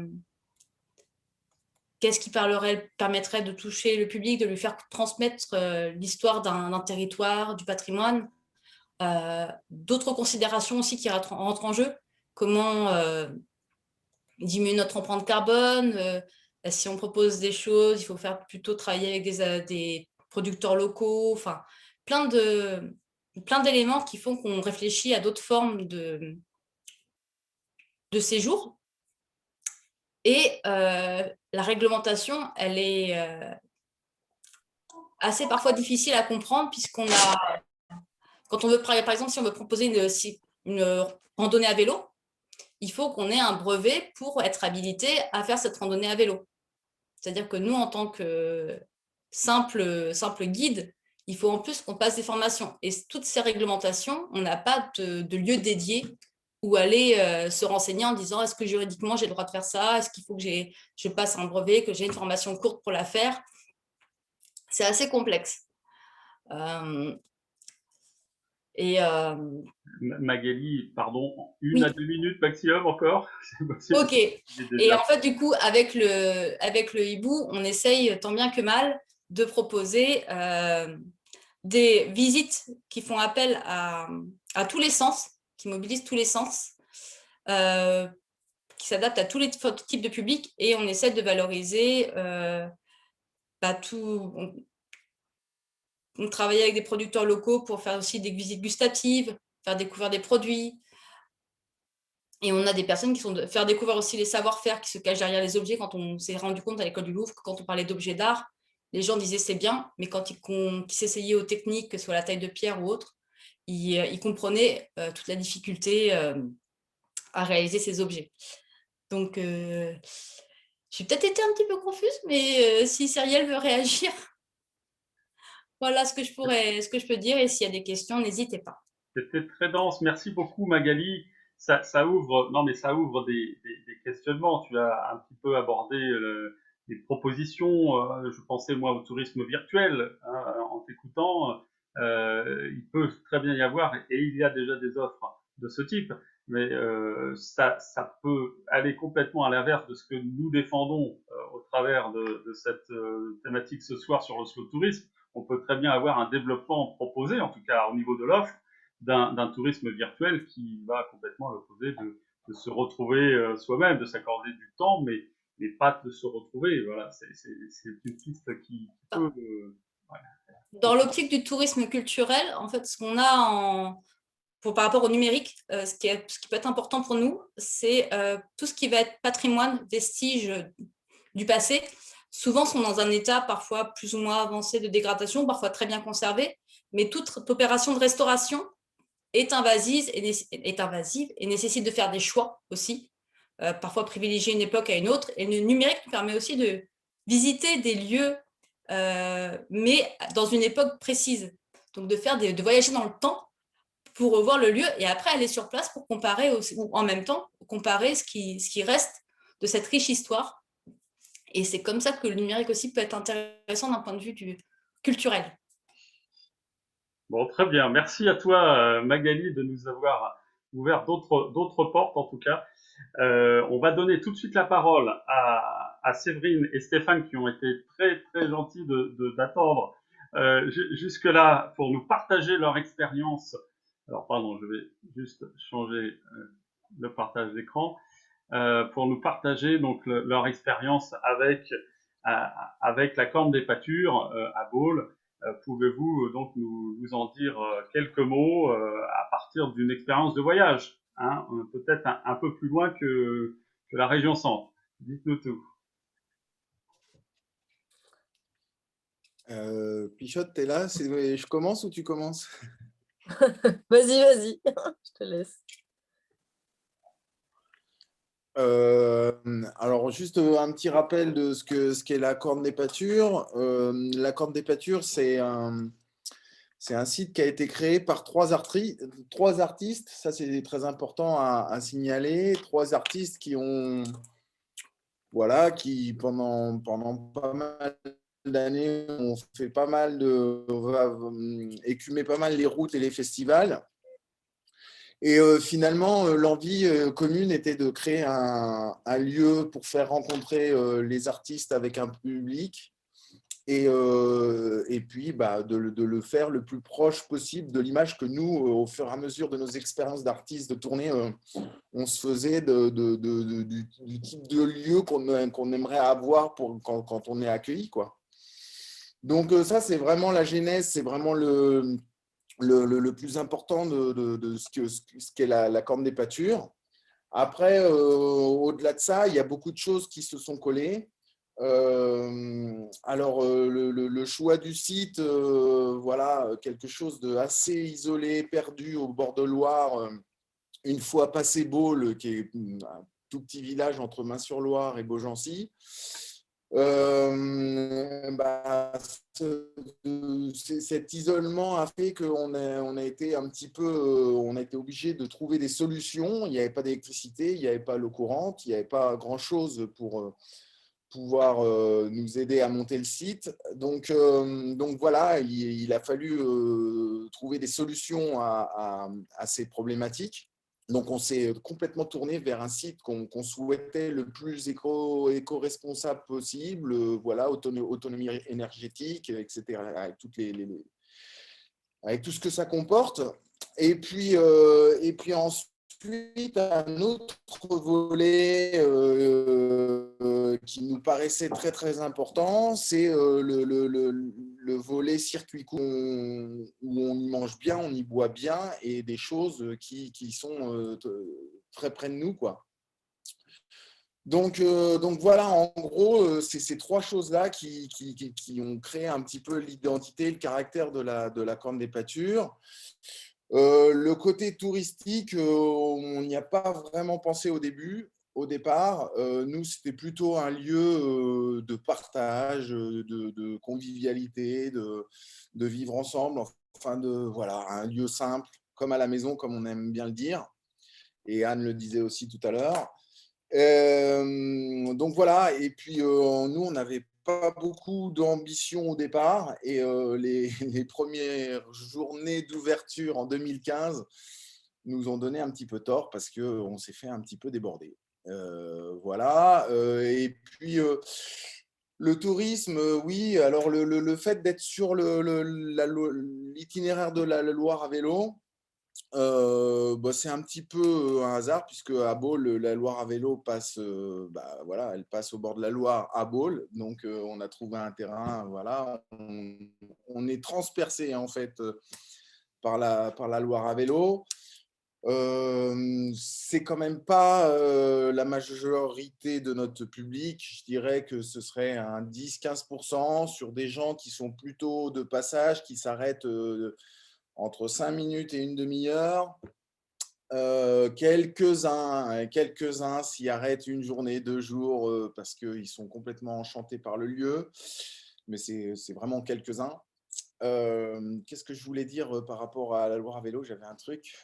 qu'est-ce qui permettrait de toucher le public, de lui faire transmettre l'histoire d'un territoire, du patrimoine. D'autres considérations aussi qui rentrent en jeu, comment diminuer notre empreinte carbone, si on propose des choses, il faut plutôt travailler avec des producteurs locaux, enfin plein d'éléments qui font qu'on réfléchit à d'autres formes de séjour. Et la réglementation, elle est assez parfois difficile à comprendre, quand on veut, par exemple, si on veut proposer une randonnée à vélo, il faut qu'on ait un brevet pour être habilité à faire cette randonnée à vélo. C'est-à-dire que nous, en tant que simple guide, il faut en plus qu'on passe des formations. Et toutes ces réglementations, on n'a pas de lieu dédié où aller se renseigner en disant est-ce que juridiquement j'ai le droit de faire ça, est-ce qu'il faut que je passe un brevet, que j'ai une formation courte pour la faire. C'est assez complexe. Magali, pardon, 1 à 2 minutes maximum encore. Ok. Et en fait, du coup, avec le hibou, on essaye tant bien que mal de proposer des visites qui font appel à tous les sens, qui mobilisent tous les sens, qui s'adaptent à tous les types de publics, et on essaie de valoriser tout. On travaille avec des producteurs locaux pour faire aussi des visites gustatives, faire découvrir des produits. Et on a des personnes qui sont faire découvrir aussi les savoir-faire qui se cachent derrière les objets. Quand on s'est rendu compte à l'école du Louvre que quand on parlait d'objets d'art, les gens disaient c'est bien, mais quand ils s'essayaient aux techniques, que ce soit la taille de pierre ou autre, ils comprenaient toute la difficulté à réaliser ces objets. Donc, j'ai peut-être été un petit peu confuse, mais si Cyrielle veut réagir, voilà ce que je peux dire. Et s'il y a des questions, n'hésitez pas. C'était très dense. Merci beaucoup, Magali. Ça ouvre des questionnements. Tu as un petit peu abordé les propositions. Je pensais, moi, au tourisme virtuel. Hein, en t'écoutant, il peut très bien y avoir, et il y a déjà des offres de ce type, mais ça peut aller complètement à l'inverse de ce que nous défendons au travers de cette thématique ce soir sur le slow tourisme. On peut très bien avoir un développement proposé, en tout cas au niveau de l'offre, d'un tourisme virtuel qui va complètement à l'opposé de se retrouver soi-même, de s'accorder du temps, mais pas de se retrouver. Voilà, c'est une piste qui peut Dans l'optique du tourisme culturel, en fait, ce qu'on a par rapport au numérique, ce qui peut être important pour nous, c'est tout ce qui va être patrimoine, vestiges du passé. Souvent, sont dans un état parfois plus ou moins avancé de dégradation, parfois très bien conservé, mais toute opération de restauration est invasive et nécessite de faire des choix aussi, parfois privilégier une époque à une autre. Et le numérique nous permet aussi de visiter des lieux, mais dans une époque précise. Donc, de voyager dans le temps pour revoir le lieu et après aller sur place pour comparer, ou en même temps, comparer ce qui reste de cette riche histoire. Et c'est comme ça que le numérique aussi peut être intéressant d'un point de vue culturel. Bon, très bien. Merci à toi, Magali, de nous avoir ouvert d'autres portes, en tout cas. On va donner tout de suite la parole à Séverine et Stéphane, qui ont été très, très gentils d'attendre jusque-là pour nous partager leur expérience. Alors, pardon, je vais juste changer le partage d'écran. Pour nous partager donc leur expérience avec la Corne des Pâtures à Baule. Pouvez-vous donc nous en dire quelques mots à partir d'une expérience de voyage, hein, peut-être un peu plus loin que la région centre. Dites-nous tout. Pichotte, tu es là? Je commence ou tu commences? Vas-y, je te laisse. Alors, juste un petit rappel de ce qu'est la Corne des Pâtures. La Corne des Pâtures, c'est un site qui a été créé par trois artistes. Ça, c'est très important à signaler. Trois artistes qui pendant pas mal d'années ont fait pas mal écumé pas mal les routes et les festivals. Et finalement, l'envie commune était de créer un lieu pour faire rencontrer les artistes avec un public et puis de le faire le plus proche possible de l'image que nous, au fur et à mesure de nos expériences d'artistes de tournée, on se faisait du type de lieu qu'on aimerait avoir quand on est accueilli, quoi. Donc ça, c'est vraiment la genèse, c'est vraiment le plus important de ce qu'est la Corne des Pâtures. Après, au-delà de ça, il y a beaucoup de choses qui se sont collées. Alors, le choix du site, voilà, quelque chose d'assez isolé, perdu au bord de Loire, une fois passé Baule, qui est un tout petit village entre Main-sur-Loire et Beaugency. Cet isolement a fait qu'on a été on a été obligé de trouver des solutions. Il n'y avait pas d'électricité, il n'y avait pas l'eau courante, il n'y avait pas grand-chose pour pouvoir nous aider à monter le site. Donc voilà, il a fallu trouver des solutions à ces problématiques. Donc, on s'est complètement tourné vers un site qu'on souhaitait le plus éco-responsable possible, voilà, autonomie énergétique, etc., avec tout ce que ça comporte. Et puis ensuite, un autre volet qui nous paraissait très, très important, c'est le volet circuit court où on y mange bien, on y boit bien et des choses qui sont très près de nous, quoi. Donc voilà, en gros, c'est ces trois choses-là qui ont créé un petit peu l'identité, le caractère de la Corne des Pâtures. Le côté touristique, on n'y a pas vraiment pensé au départ. Nous, c'était plutôt un lieu de partage, de convivialité, de vivre ensemble, enfin voilà, un lieu simple, comme à la maison, comme on aime bien le dire. Et Anne le disait aussi tout à l'heure. Donc voilà, et puis nous, on n'avait pas beaucoup d'ambition au départ et les premières journées d'ouverture en 2015 nous ont donné un petit peu tort parce qu'on s'est fait un petit peu déborder. Voilà, et puis le tourisme, oui, alors le fait d'être sur l'itinéraire de la Loire à vélo, c'est un petit peu un hasard puisque à Baule, la Loire à vélo passe, elle passe au bord de la Loire à Baule, donc on a trouvé un terrain, voilà, on est transpercé en fait par la Loire à vélo. C'est quand même pas la majorité de notre public. Je dirais que ce serait un 10-15% sur des gens qui sont plutôt de passage, qui s'arrêtent entre 5 minutes et une demi-heure. Quelques-uns s'y arrêtent une journée, 2 jours, parce qu'ils sont complètement enchantés par le lieu, mais c'est vraiment quelques-uns. Qu'est-ce que je voulais dire par rapport à la Loire à vélo? J'avais un truc.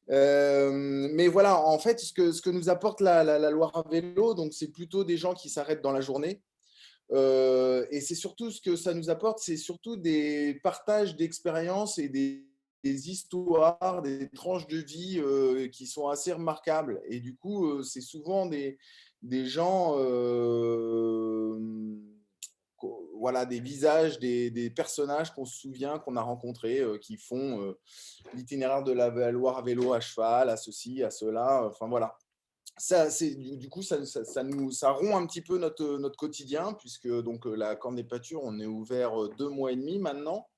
Mais voilà, en fait, ce que nous apporte la Loire à vélo, donc c'est plutôt des gens qui s'arrêtent dans la journée. Et c'est surtout ce que ça nous apporte, c'est surtout des partages d'expériences et des histoires, des tranches de vie qui sont assez remarquables. Et du coup, c'est souvent des gens, voilà, des visages, des personnages qu'on se souvient, qu'on a rencontrés, qui font l'itinéraire de la Loire à vélo à cheval, à ceci, à cela. Enfin voilà. Du coup, ça rompt un petit peu notre quotidien, puisque donc, la Corne des Pâtures, on est ouvert 2 mois et demi maintenant.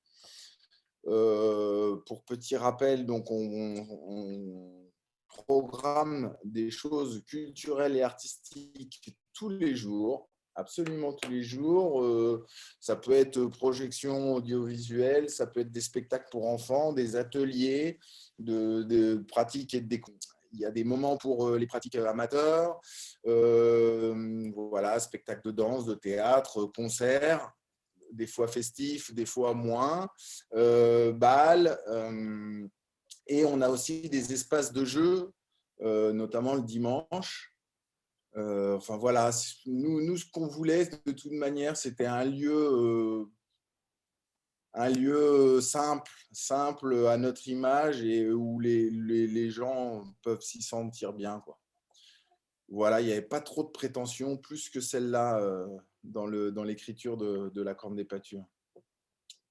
Pour petit rappel, donc on programme des choses culturelles et artistiques tous les jours, absolument tous les jours. Ça peut être projection audiovisuelle, ça peut être des spectacles pour enfants, des ateliers de pratiques et de découvertes. Il y a des moments pour les pratiques amateurs, voilà, spectacles de danse, de théâtre, concerts, des fois festifs, des fois moins, bals. Et on a aussi des espaces de jeu, notamment le dimanche. Enfin voilà, nous, ce qu'on voulait de toute manière, c'était un lieu simple à notre image et où les gens peuvent s'y sentir bien, quoi. Voilà, il n'y avait pas trop de prétention, plus que celle-là dans l'écriture de la Corne des Pâtures.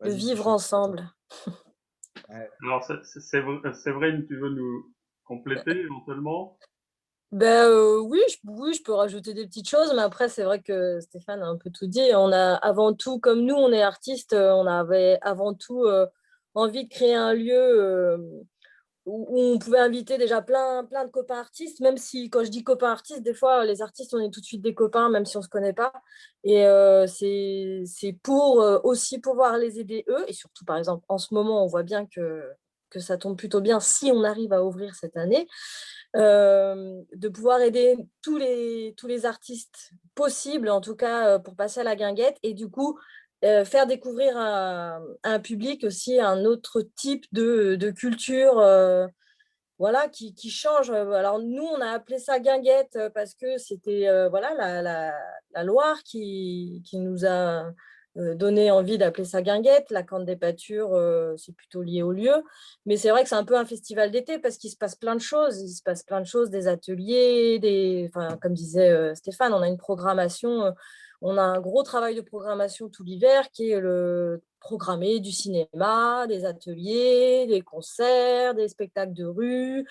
De vivre ensemble. Ouais. Alors, Séverine, tu veux nous compléter éventuellement? Oui, je peux rajouter des petites choses, mais après, c'est vrai que Stéphane a un peu tout dit. On a avant tout, comme nous, on est artistes, on avait avant tout envie de créer un lieu où on pouvait inviter déjà plein de copains artistes, même si, quand je dis copains artistes, des fois, les artistes, on est tout de suite des copains, même si on ne se connaît pas. Et c'est pour aussi pouvoir les aider eux. Et surtout, par exemple, en ce moment, on voit bien que ça tombe plutôt bien si on arrive à ouvrir cette année. De pouvoir aider tous les artistes possibles, en tout cas pour passer à la guinguette, et du coup faire découvrir à un public aussi un autre type de culture voilà, qui change. Alors nous, on a appelé ça guinguette parce que c'était voilà, la Loire qui nous a donné envie d'appeler ça guinguette. La Corne des Pâtures, c'est plutôt lié au lieu. Mais c'est vrai que c'est un peu un festival d'été parce qu'il se passe plein de choses. Il se passe plein de choses, des ateliers, enfin, comme disait Stéphane, on a une programmation. On a un gros travail de programmation tout l'hiver qui est programmer du cinéma, des ateliers, des concerts, des spectacles de rue,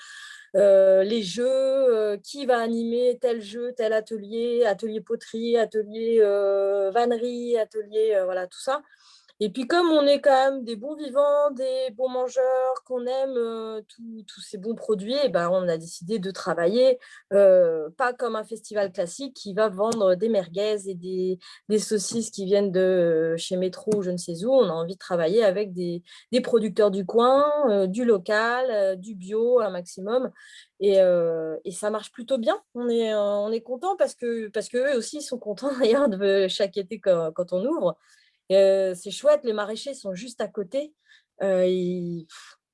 les jeux, qui va animer tel jeu, tel atelier, atelier poterie, atelier vannerie, atelier, voilà, tout ça. Et puis comme on est quand même des bons vivants, des bons mangeurs, qu'on aime tous ces bons produits, et ben, on a décidé de travailler pas comme un festival classique qui va vendre des merguez et des saucisses qui viennent de chez Métro ou je ne sais où. On a envie de travailler avec des producteurs du coin, du local, du bio un maximum. Et ça marche plutôt bien. On est content parce que eux aussi sont contents d'ailleurs chaque été quand on ouvre. C'est chouette, les maraîchers sont juste à côté.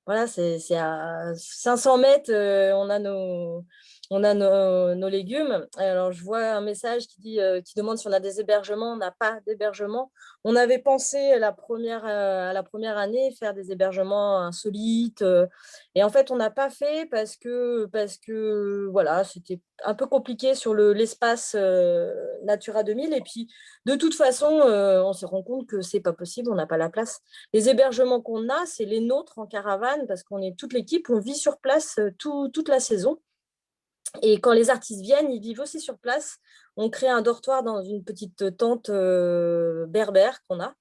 Voilà, c'est à 500 mètres, on a nos légumes. Alors, je vois un message qui demande si on a des hébergements. On n'a pas d'hébergement. On avait pensé à la première année faire des hébergements insolites. Et en fait, on n'a pas fait parce que voilà, c'était un peu compliqué sur l'espace Natura 2000. Et puis, de toute façon, on se rend compte que ce n'est pas possible, on n'a pas la place. Les hébergements qu'on a, c'est les nôtres en caravane parce qu'on est toute l'équipe, on vit sur place toute la saison. Et quand les artistes viennent, ils vivent aussi sur place. On crée un dortoir dans une petite tente berbère qu'on a.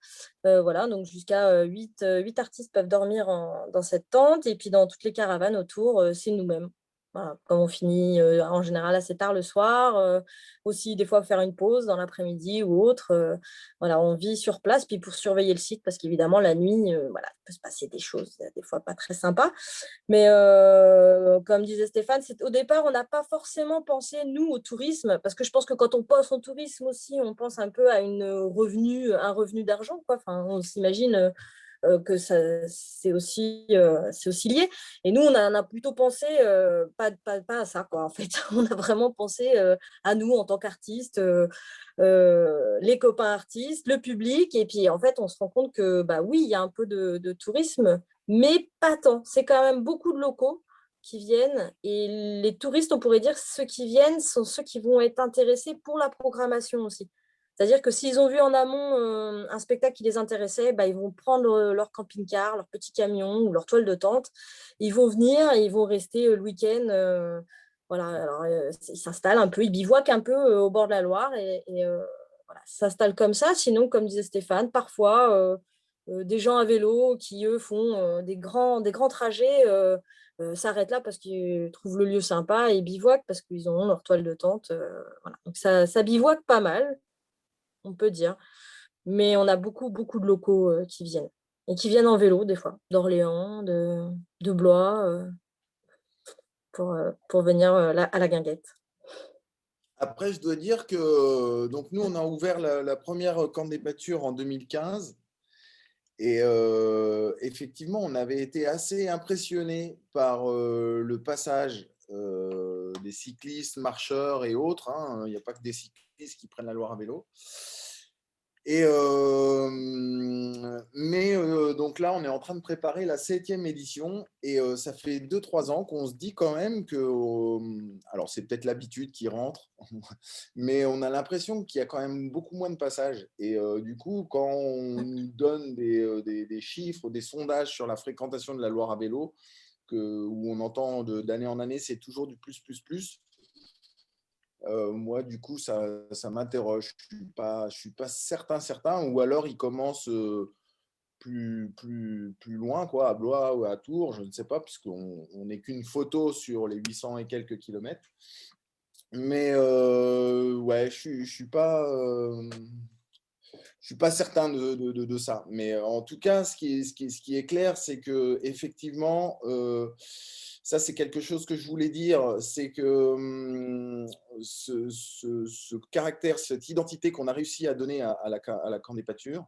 Voilà, donc jusqu'à 8 artistes peuvent dormir dans cette tente. Et puis dans toutes les caravanes autour, c'est nous-mêmes. Voilà, comme on finit en général assez tard le soir, aussi des fois faire une pause dans l'après-midi ou autre. Voilà, on vit sur place, puis pour surveiller le site, parce qu'évidemment, la nuit, voilà, il peut se passer des choses, des fois pas très sympas. Mais comme disait Stéphane, au départ, on n'a pas forcément pensé, nous, au tourisme, parce que je pense que quand on pense au tourisme aussi, on pense un peu à un revenu d'argent, quoi. Enfin, on s'imagine que c'est aussi lié. Et nous, on a plutôt pensé pas à ça, quoi, en fait. On a vraiment pensé à nous en tant qu'artistes, les copains artistes, le public. Et puis, en fait, on se rend compte que, bah oui, il y a un peu de tourisme, mais pas tant. C'est quand même beaucoup de locaux qui viennent. Et les touristes, on pourrait dire, ceux qui viennent sont ceux qui vont être intéressés pour la programmation aussi. C'est-à-dire que s'ils ont vu en amont un spectacle qui les intéressait, bah, ils vont prendre leur camping-car, leur petit camion ou leur toile de tente. Ils vont venir et ils vont rester le week-end. Voilà, alors, ils s'installent un peu, ils bivouaquent un peu au bord de la Loire et voilà, s'installent comme ça. Sinon, comme disait Stéphane, parfois des gens à vélo qui, eux, font des grands trajets, s'arrêtent là parce qu'ils trouvent le lieu sympa et bivouaquent parce qu'ils ont leur toile de tente. Voilà. Donc, ça bivouaque pas mal, on peut dire. Mais on a beaucoup, beaucoup de locaux qui viennent. Et qui viennent en vélo, des fois, d'Orléans, de Blois, pour venir à la Guinguette. Après, je dois dire que donc nous, on a ouvert la première candidature en 2015. Et effectivement, on avait été assez impressionnés par le passage des cyclistes, marcheurs et autres. Hein. Il n'y a pas que des cyclistes qui prennent la Loire à vélo. Et donc là, on est en train de préparer la 7e édition et ça fait 2-3 ans qu'on se dit quand même que, alors c'est peut-être l'habitude qui rentre, mais on a l'impression qu'il y a quand même beaucoup moins de passages. Et du coup, quand on nous donne des chiffres, des sondages sur la fréquentation de la Loire à vélo, où on entend d'année en année, c'est toujours du plus, plus, plus. Moi, du coup, ça m'interroge. Je suis pas certain. Ou alors, il commence plus loin, quoi, à Blois ou à Tours, je ne sais pas, puisqu'on n'est qu'une photo sur les 800 et quelques kilomètres. Mais ouais, je suis pas certain de ça. Mais en tout cas, ce qui est clair, c'est que effectivement, ça c'est quelque chose que je voulais dire, c'est que ce caractère, cette identité qu'on a réussi à donner à la candidature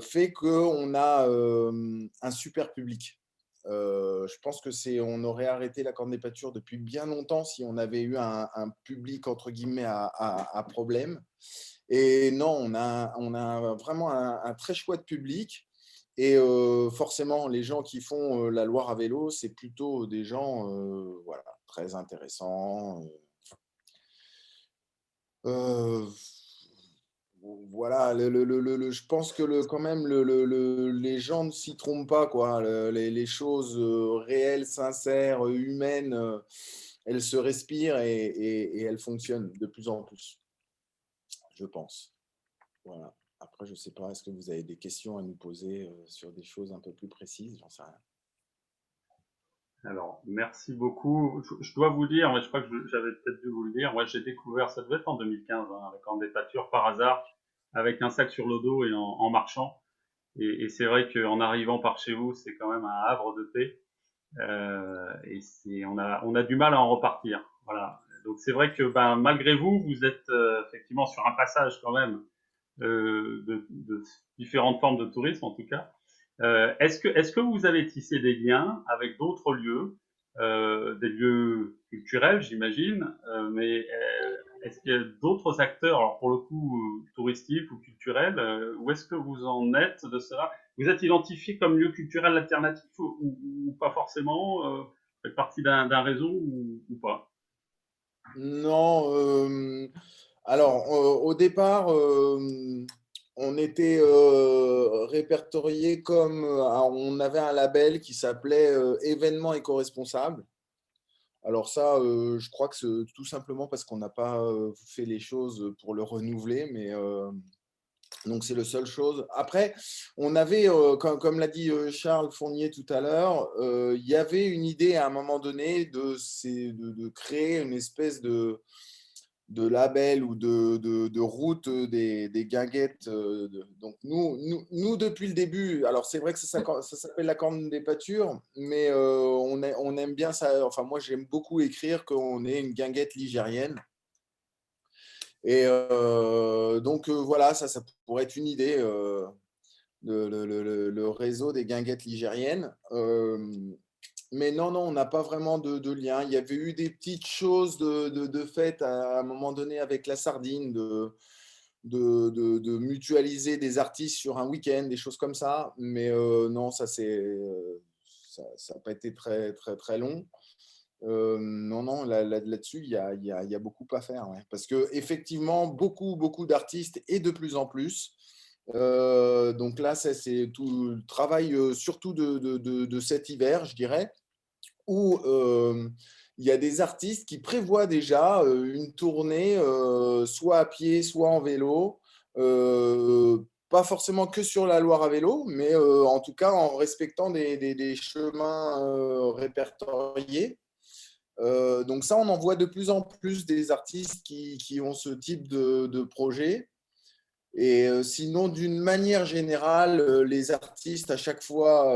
fait qu'on a un super public. Je pense que on aurait arrêté la candidature depuis bien longtemps si on avait eu un public entre guillemets à problème. Et non, on a vraiment un très chouette public. Et forcément, les gens qui font la Loire à vélo, c'est plutôt des gens voilà, très intéressants. Voilà, je pense que quand même, les gens ne s'y trompent pas, quoi. Les choses réelles, sincères, humaines, elles se respirent et elles fonctionnent de plus en plus, je pense. Voilà. Après, je ne sais pas, est-ce que vous avez des questions à nous poser sur des choses un peu plus précises? J'en sais rien. Alors, merci beaucoup. Je dois vous dire, mais je crois que j'avais peut-être dû vous le dire, moi j'ai découvert, ça devait être en 2015, hein, avec candidature par hasard, avec un sac sur le dos et en marchant. Et c'est vrai qu'en arrivant par chez vous, c'est quand même un havre de paix. Et on a du mal à en repartir. Voilà. Donc c'est vrai que malgré vous, vous êtes effectivement sur un passage quand même de différentes formes de tourisme en tout cas. Est-ce que vous avez tissé des liens avec d'autres lieux, des lieux culturels, j'imagine, mais est-ce qu'il y a d'autres acteurs, alors pour le coup touristiques ou culturels, où est-ce que vous en êtes de cela? Vous êtes identifié comme lieu culturel alternatif ou pas forcément? Vous faites partie d'un réseau ou pas? Non, alors au départ, on était répertorié comme on avait un label qui s'appelait événements éco-responsables. Alors ça, je crois que c'est tout simplement parce qu'on n'a pas fait les choses pour le renouveler, mais donc c'est la seule chose. Après, on avait, comme l'a dit Charles Fournier tout à l'heure, il y avait une idée à un moment donné de créer une espèce de label ou de route des guinguettes. Donc nous, depuis le début, alors c'est vrai que ça s'appelle la corne des pâtures, mais on aime bien ça. Enfin, moi, j'aime beaucoup écrire qu'on est une guinguette ligérienne. Et donc voilà, ça pourrait être une idée, le réseau des guinguettes ligériennes. Mais non, on n'a pas vraiment de lien. Il y avait eu des petites choses de fait à un moment donné avec la sardine, de mutualiser des artistes sur un week-end, des choses comme ça. Mais non, ça n'a pas été très, très, très long. Non, là-dessus, il y a beaucoup à faire. Ouais. Parce qu'effectivement, beaucoup d'artistes et de plus en plus. Donc là, c'est tout le travail surtout de cet hiver, je dirais, où il y a des artistes qui prévoient déjà une tournée, soit à pied, soit en vélo, pas forcément que sur la Loire à vélo, mais en tout cas en respectant des chemins répertoriés. Donc ça, on en voit de plus en plus des artistes qui ont ce type de projet. Et sinon, d'une manière générale, les artistes, à chaque fois,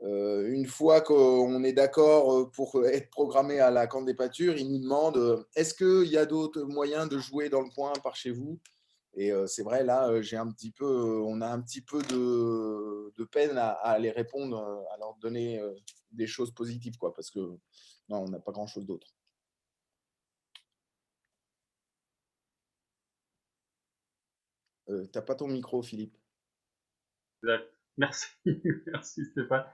une fois qu'on est d'accord pour être programmé à la Corne des Pâtures, ils nous demandent est-ce qu'il y a d'autres moyens de jouer dans le coin par chez vous? Et c'est vrai, là, on a un petit peu de peine à les répondre, à leur donner des choses positives, quoi, parce que non, on n'a pas grand-chose d'autre. T'as pas ton micro, Philippe. Exact. Merci, merci Stéphane.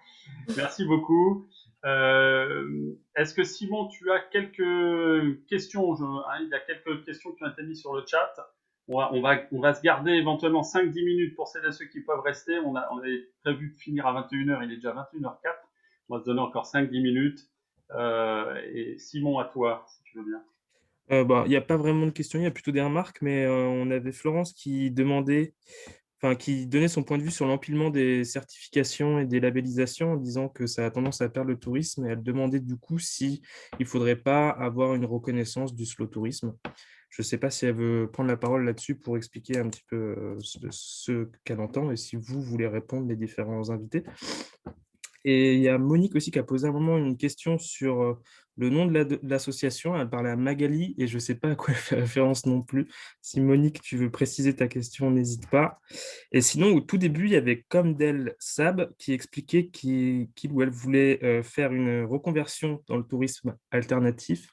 Merci beaucoup. Est-ce que Simon, tu as quelques questions? Il y a quelques questions qui ont été mises sur le chat. On va se garder éventuellement 5-10 minutes pour celles et ceux qui peuvent rester. On avait prévu de finir à 21h, il est déjà 21h04. On va se donner encore 5-10 minutes. Et Simon, à toi, si tu veux bien. Il n'y a pas vraiment de questions, il y a plutôt des remarques, mais on avait Florence qui qui donnait son point de vue sur l'empilement des certifications et des labellisations en disant que ça a tendance à perdre le tourisme et elle demandait du coup si il ne faudrait pas avoir une reconnaissance du slow tourisme. Je ne sais pas si elle veut prendre la parole là-dessus pour expliquer un petit peu ce qu'elle entend et si vous voulez répondre, les différents invités. Et il y a Monique aussi qui a posé un moment une question sur le nom de l'association. Elle parlait à Magali et je ne sais pas à quoi elle fait référence non plus. Si Monique, tu veux préciser ta question, n'hésite pas. Et sinon, au tout début, il y avait Comdel Sab qui expliquait qu'il ou elle voulait faire une reconversion dans le tourisme alternatif.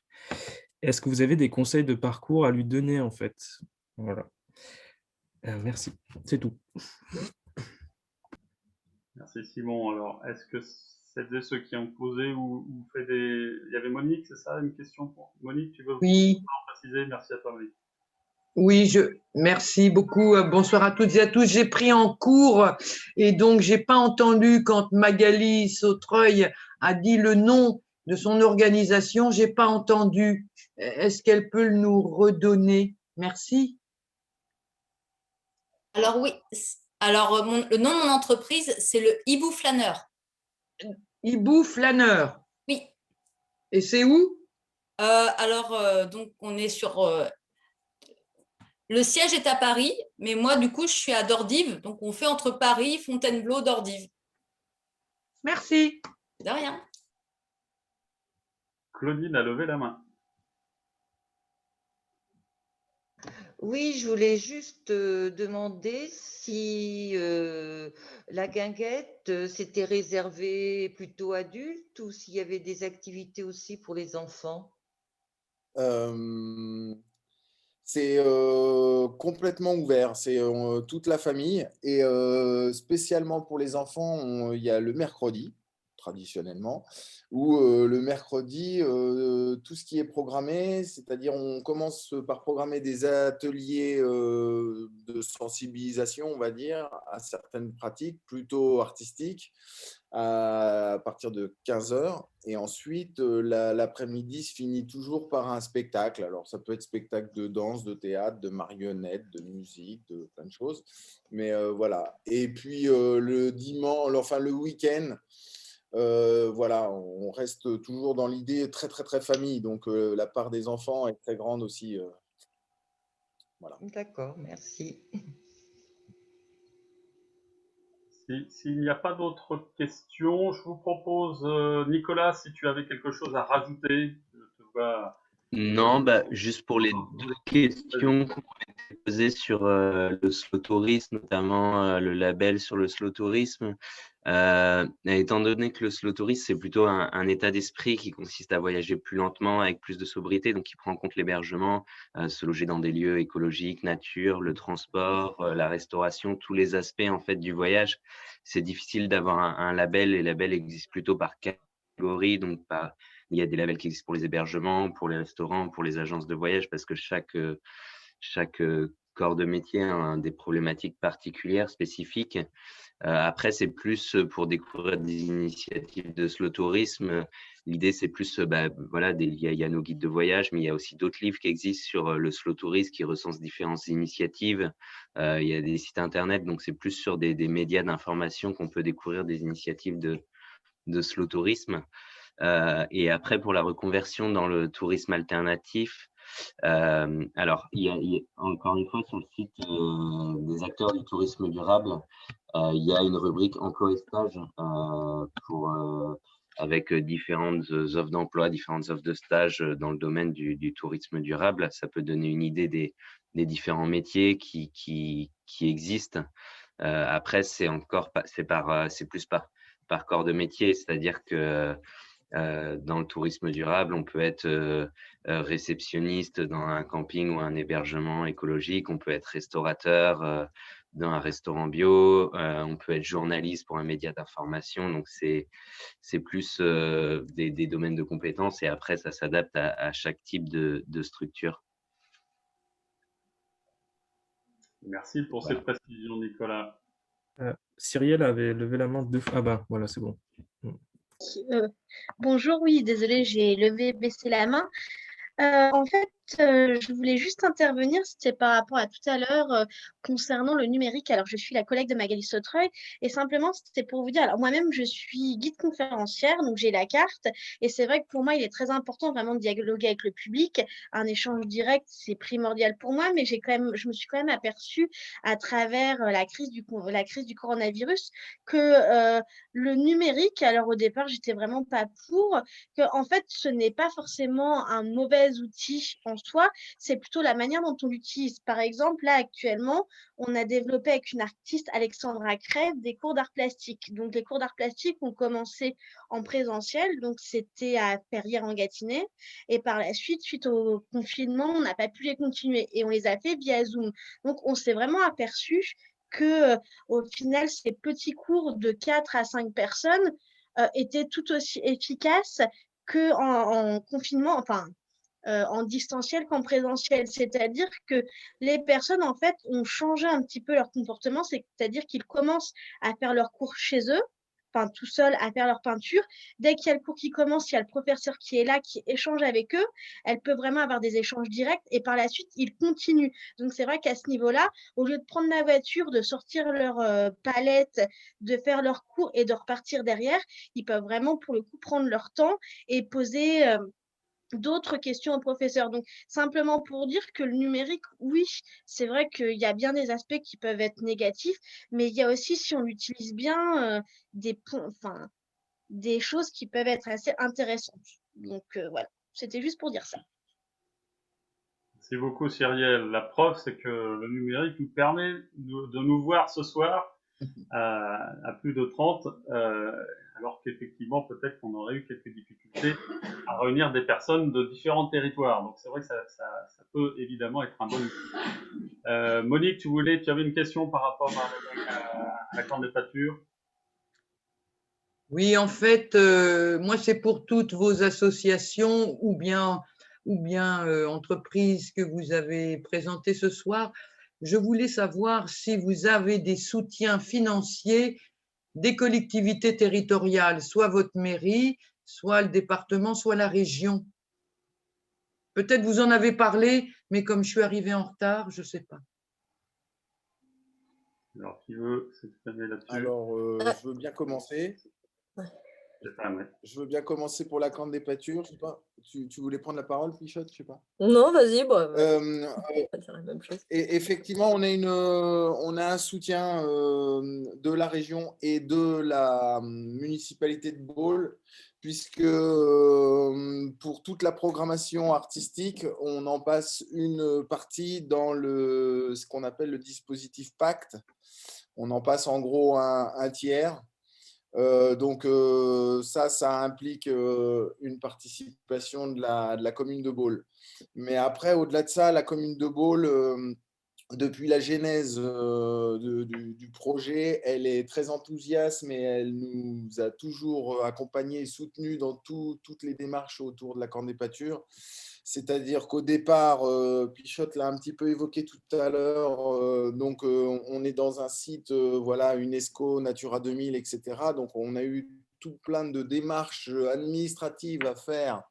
Est-ce que vous avez des conseils de parcours à lui donner en fait? Voilà. Merci, c'est tout. Merci Simon. Alors, est-ce que celles et ceux qui ont posé ou fait des... Il y avait Monique, c'est ça, une question pour Monique, tu veux Oui. préciser? Merci à toi, Monique. Oui, merci beaucoup. Bonsoir à toutes et à tous. J'ai pris en cours et donc j'ai pas entendu quand Magali Sautreuil a dit le nom de son organisation. J'ai pas entendu. Est-ce qu'elle peut nous redonner? Merci. Alors oui. Alors le nom de mon entreprise, c'est le Hibou Flâneur. Hibou Flâneur. Oui. Et c'est où? Donc on est sur... Le siège est à Paris, mais moi, du coup, je suis à Dordives. Donc, on fait entre Paris, Fontainebleau, Dordives. Merci. De rien. Claudine a levé la main. Oui, je voulais juste demander si la guinguette, c'était réservé plutôt adultes ou s'il y avait des activités aussi pour les enfants. C'est complètement ouvert, c'est toute la famille et spécialement pour les enfants, il y a le mercredi, traditionnellement, où le mercredi, tout ce qui est programmé, c'est-à-dire on commence par programmer des ateliers de sensibilisation, on va dire, à certaines pratiques plutôt artistiques, à partir de 15 heures. Et ensuite, l'après-midi se finit toujours par un spectacle. Alors, ça peut être spectacle de danse, de théâtre, de marionnettes, de musique, de plein de choses. Mais voilà. Et puis, le dimanche, enfin le week-end, voilà, on reste toujours dans l'idée très, très, très famille. Donc, la part des enfants est très grande aussi. Voilà. D'accord, merci. S'il n'y a pas d'autres questions, je vous propose, Nicolas, si tu avais quelque chose à rajouter, je te vois. Non, bah, juste pour les deux questions qu'on a posées sur le slow tourisme, notamment le label sur le slow tourisme. Étant donné que le slow tourisme, c'est plutôt un état d'esprit qui consiste à voyager plus lentement, avec plus de sobriété, donc qui prend en compte l'hébergement, se loger dans des lieux écologiques, nature, le transport, la restauration, tous les aspects en fait du voyage. C'est difficile d'avoir un label. Les labels existent plutôt par catégorie, donc il y a des labels qui existent pour les hébergements, pour les restaurants, pour les agences de voyage, parce que chaque corps de métier a des problématiques particulières, spécifiques. Après, c'est plus pour découvrir des initiatives de slow tourisme. L'idée, c'est plus, voilà, il y a nos guides de voyage, mais il y a aussi d'autres livres qui existent sur le slow tourisme qui recensent différentes initiatives. Il y a des sites internet, donc c'est plus sur des médias d'information qu'on peut découvrir des initiatives de slow tourisme. Et après, pour la reconversion dans le tourisme alternatif, alors, encore une fois, sur le site des acteurs du tourisme durable, il y a une rubrique emploi et stage avec différentes offres d'emploi, différentes offres de stage dans le domaine du tourisme durable. Ça peut donner une idée des différents métiers qui existent. Après, c'est plus par corps de métier, c'est-à-dire que dans le tourisme durable, on peut être réceptionniste dans un camping ou un hébergement écologique, on peut être restaurateur dans un restaurant bio, on peut être journaliste pour un média d'information. Donc, c'est plus des domaines de compétences et après, ça s'adapte à chaque type de structure. Merci pour ces précisions, Nicolas. Cyrielle avait levé la main 2 fois. Ah bah, voilà, c'est bon. Bonjour, oui, désolée, j'ai baissé la main. En fait, je voulais juste intervenir, c'était par rapport à tout à l'heure concernant le numérique. Alors, je suis la collègue de Magali Sautreuil et simplement, c'était pour vous dire, alors moi-même, je suis guide conférencière, donc j'ai la carte et c'est vrai que pour moi, il est très important vraiment de dialoguer avec le public. Un échange direct, c'est primordial pour moi, mais je me suis quand même aperçue à travers la crise du coronavirus que le numérique, alors au départ, j'étais vraiment pas pour, que en fait, ce n'est pas forcément un mauvais outil en soi, c'est plutôt la manière dont on l'utilise. Par exemple, là, actuellement, on a développé avec une artiste, Alexandra Crève, des cours d'art plastique. Donc, les cours d'art plastique ont commencé en présentiel, donc c'était à Perrières-en-Gâtinais. Et par la suite, suite au confinement, on n'a pas pu les continuer et on les a fait via Zoom. Donc, on s'est vraiment aperçu que, au final, ces petits cours de 4 à 5 personnes étaient tout aussi efficaces qu'en confinement, enfin, en distanciel qu'en présentiel. C'est-à-dire que les personnes, en fait, ont changé un petit peu leur comportement, c'est-à-dire qu'ils commencent à faire leurs cours chez eux, enfin tout seuls à faire leur peinture. Dès qu'il y a le cours qui commence, il y a le professeur qui est là, qui échange avec eux. Elle peut vraiment avoir des échanges directs et par la suite, ils continuent. Donc, c'est vrai qu'à ce niveau-là, au lieu de prendre la voiture, de sortir leur palette, de faire leur cours et de repartir derrière, ils peuvent vraiment, pour le coup, prendre leur temps et poser d'autres questions au professeur. Donc, simplement pour dire que le numérique, oui, c'est vrai qu'il y a bien des aspects qui peuvent être négatifs, mais il y a aussi, si on l'utilise bien, des choses qui peuvent être assez intéressantes. Donc, voilà, c'était juste pour dire ça. Merci beaucoup, Cyrielle. La preuve, c'est que le numérique nous permet de nous voir ce soir à plus de 30, alors qu'effectivement, peut-être qu'on aurait eu quelques difficultés à réunir des personnes de différents territoires. Donc, c'est vrai que ça peut évidemment être un bon outil. Monique, tu avais une question par rapport à la candidature? Oui, en fait, moi, c'est pour toutes vos associations ou bien entreprises que vous avez présentées ce soir. Je voulais savoir si vous avez des soutiens financiers des collectivités territoriales, soit votre mairie, soit le département, soit la région. Peut-être vous en avez parlé, mais comme je suis arrivée en retard, je ne sais pas. Alors, qui veut s'exprimer là-dessus? Alors, je veux bien commencer. Stéphane, ouais. Je veux bien commencer pour la candidature. Je sais pas. Tu voulais prendre la parole, Pichotte? Je sais pas. Non, vas-y, bon, on Euh, va dire la même chose. Et effectivement, on a un soutien de la région et de la municipalité de Baule, puisque pour toute la programmation artistique, on en passe une partie dans ce qu'on appelle le dispositif Pacte. On en passe en gros un tiers. Donc ça implique une participation de la commune de Baule. Mais après, au-delà de ça, la commune de Baule, depuis la genèse du projet, elle est très enthousiaste, mais elle nous a toujours accompagnés et soutenus dans toutes les démarches autour de la candidature. C'est-à-dire qu'au départ, Pichotte l'a un petit peu évoqué tout à l'heure, donc on est dans un site voilà, UNESCO, Natura 2000, etc. Donc on a eu tout plein de démarches administratives à faire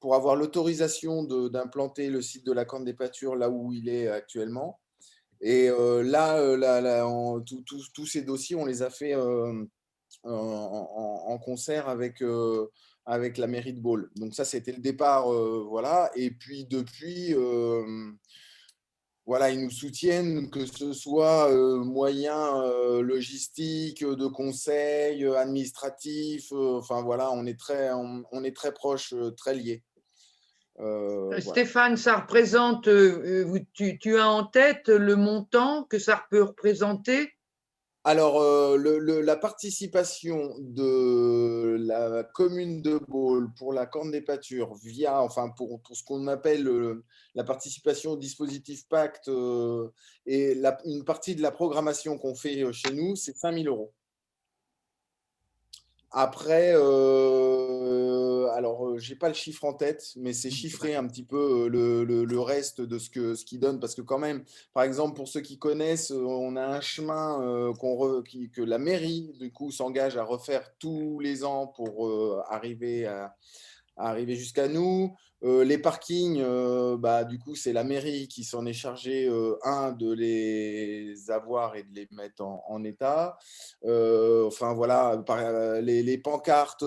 pour avoir l'autorisation d'implanter le site de la Corne des Pâtures là où il est actuellement. Et tous ces dossiers, on les a fait en concert avec la mairie de Baule. Donc ça, c'était le départ, voilà. Et puis depuis, voilà, ils nous soutiennent, que ce soit moyens logistiques, de conseils, administratifs. Enfin voilà, on est très proches, très liés. Voilà. Stéphane, ça représente, tu as en tête le montant que ça peut représenter? Alors, la participation de la commune de Baule pour la Corne des Pâtures pour ce qu'on appelle la participation au dispositif Pacte et une partie de la programmation qu'on fait chez nous, c'est 5 000 €. Après, alors, je n'ai pas le chiffre en tête, mais c'est chiffré un petit peu le reste de ce qu'ils donnent. Parce que quand même, par exemple, pour ceux qui connaissent, on a un chemin que la mairie, du coup, s'engage à refaire tous les ans pour arriver jusqu'à nous. Les parkings, du coup, c'est la mairie qui s'en est chargée, de les avoir et de les mettre en état. Enfin, voilà, les pancartes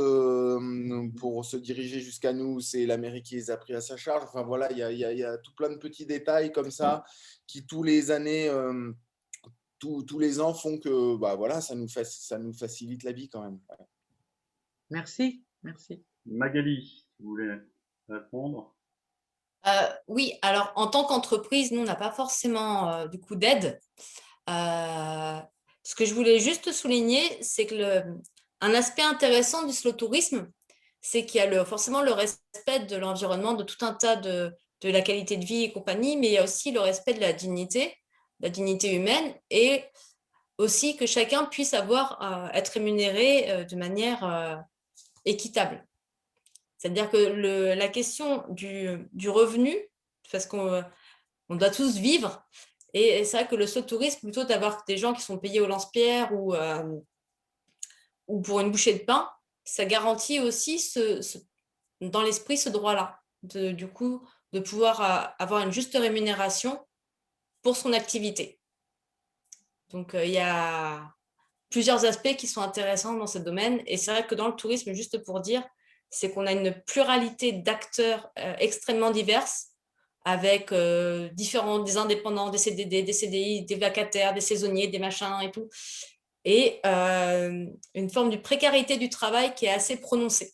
pour se diriger jusqu'à nous, c'est la mairie qui les a pris à sa charge. Enfin, voilà, il y a tout plein de petits détails comme ça qui, tous les années, tous les ans, font que voilà, ça nous facilite la vie quand même. Ouais. Merci, merci. Magali, vous voulez répondre? Oui, alors en tant qu'entreprise, nous, on n'a pas forcément du coup d'aide. Ce que je voulais juste souligner, c'est que un aspect intéressant du slow tourisme, c'est qu'il y a forcément le respect de l'environnement, de tout un tas de la qualité de vie et compagnie, mais il y a aussi le respect de la dignité humaine, et aussi que chacun puisse être rémunéré de manière équitable. C'est-à-dire que la question du revenu, parce qu'on doit tous vivre, et c'est vrai que le slow tourisme, plutôt d'avoir des gens qui sont payés au lance-pierre ou pour une bouchée de pain, ça garantit aussi dans l'esprit ce droit-là, du coup, de pouvoir avoir une juste rémunération pour son activité. Donc, il y a plusieurs aspects qui sont intéressants dans ce domaine, et c'est vrai que dans le tourisme, juste pour dire, c'est qu'on a une pluralité d'acteurs extrêmement diverses, avec des indépendants, des CDD, des CDI, des vacataires, des saisonniers, des machins et tout, et une forme de précarité du travail qui est assez prononcée.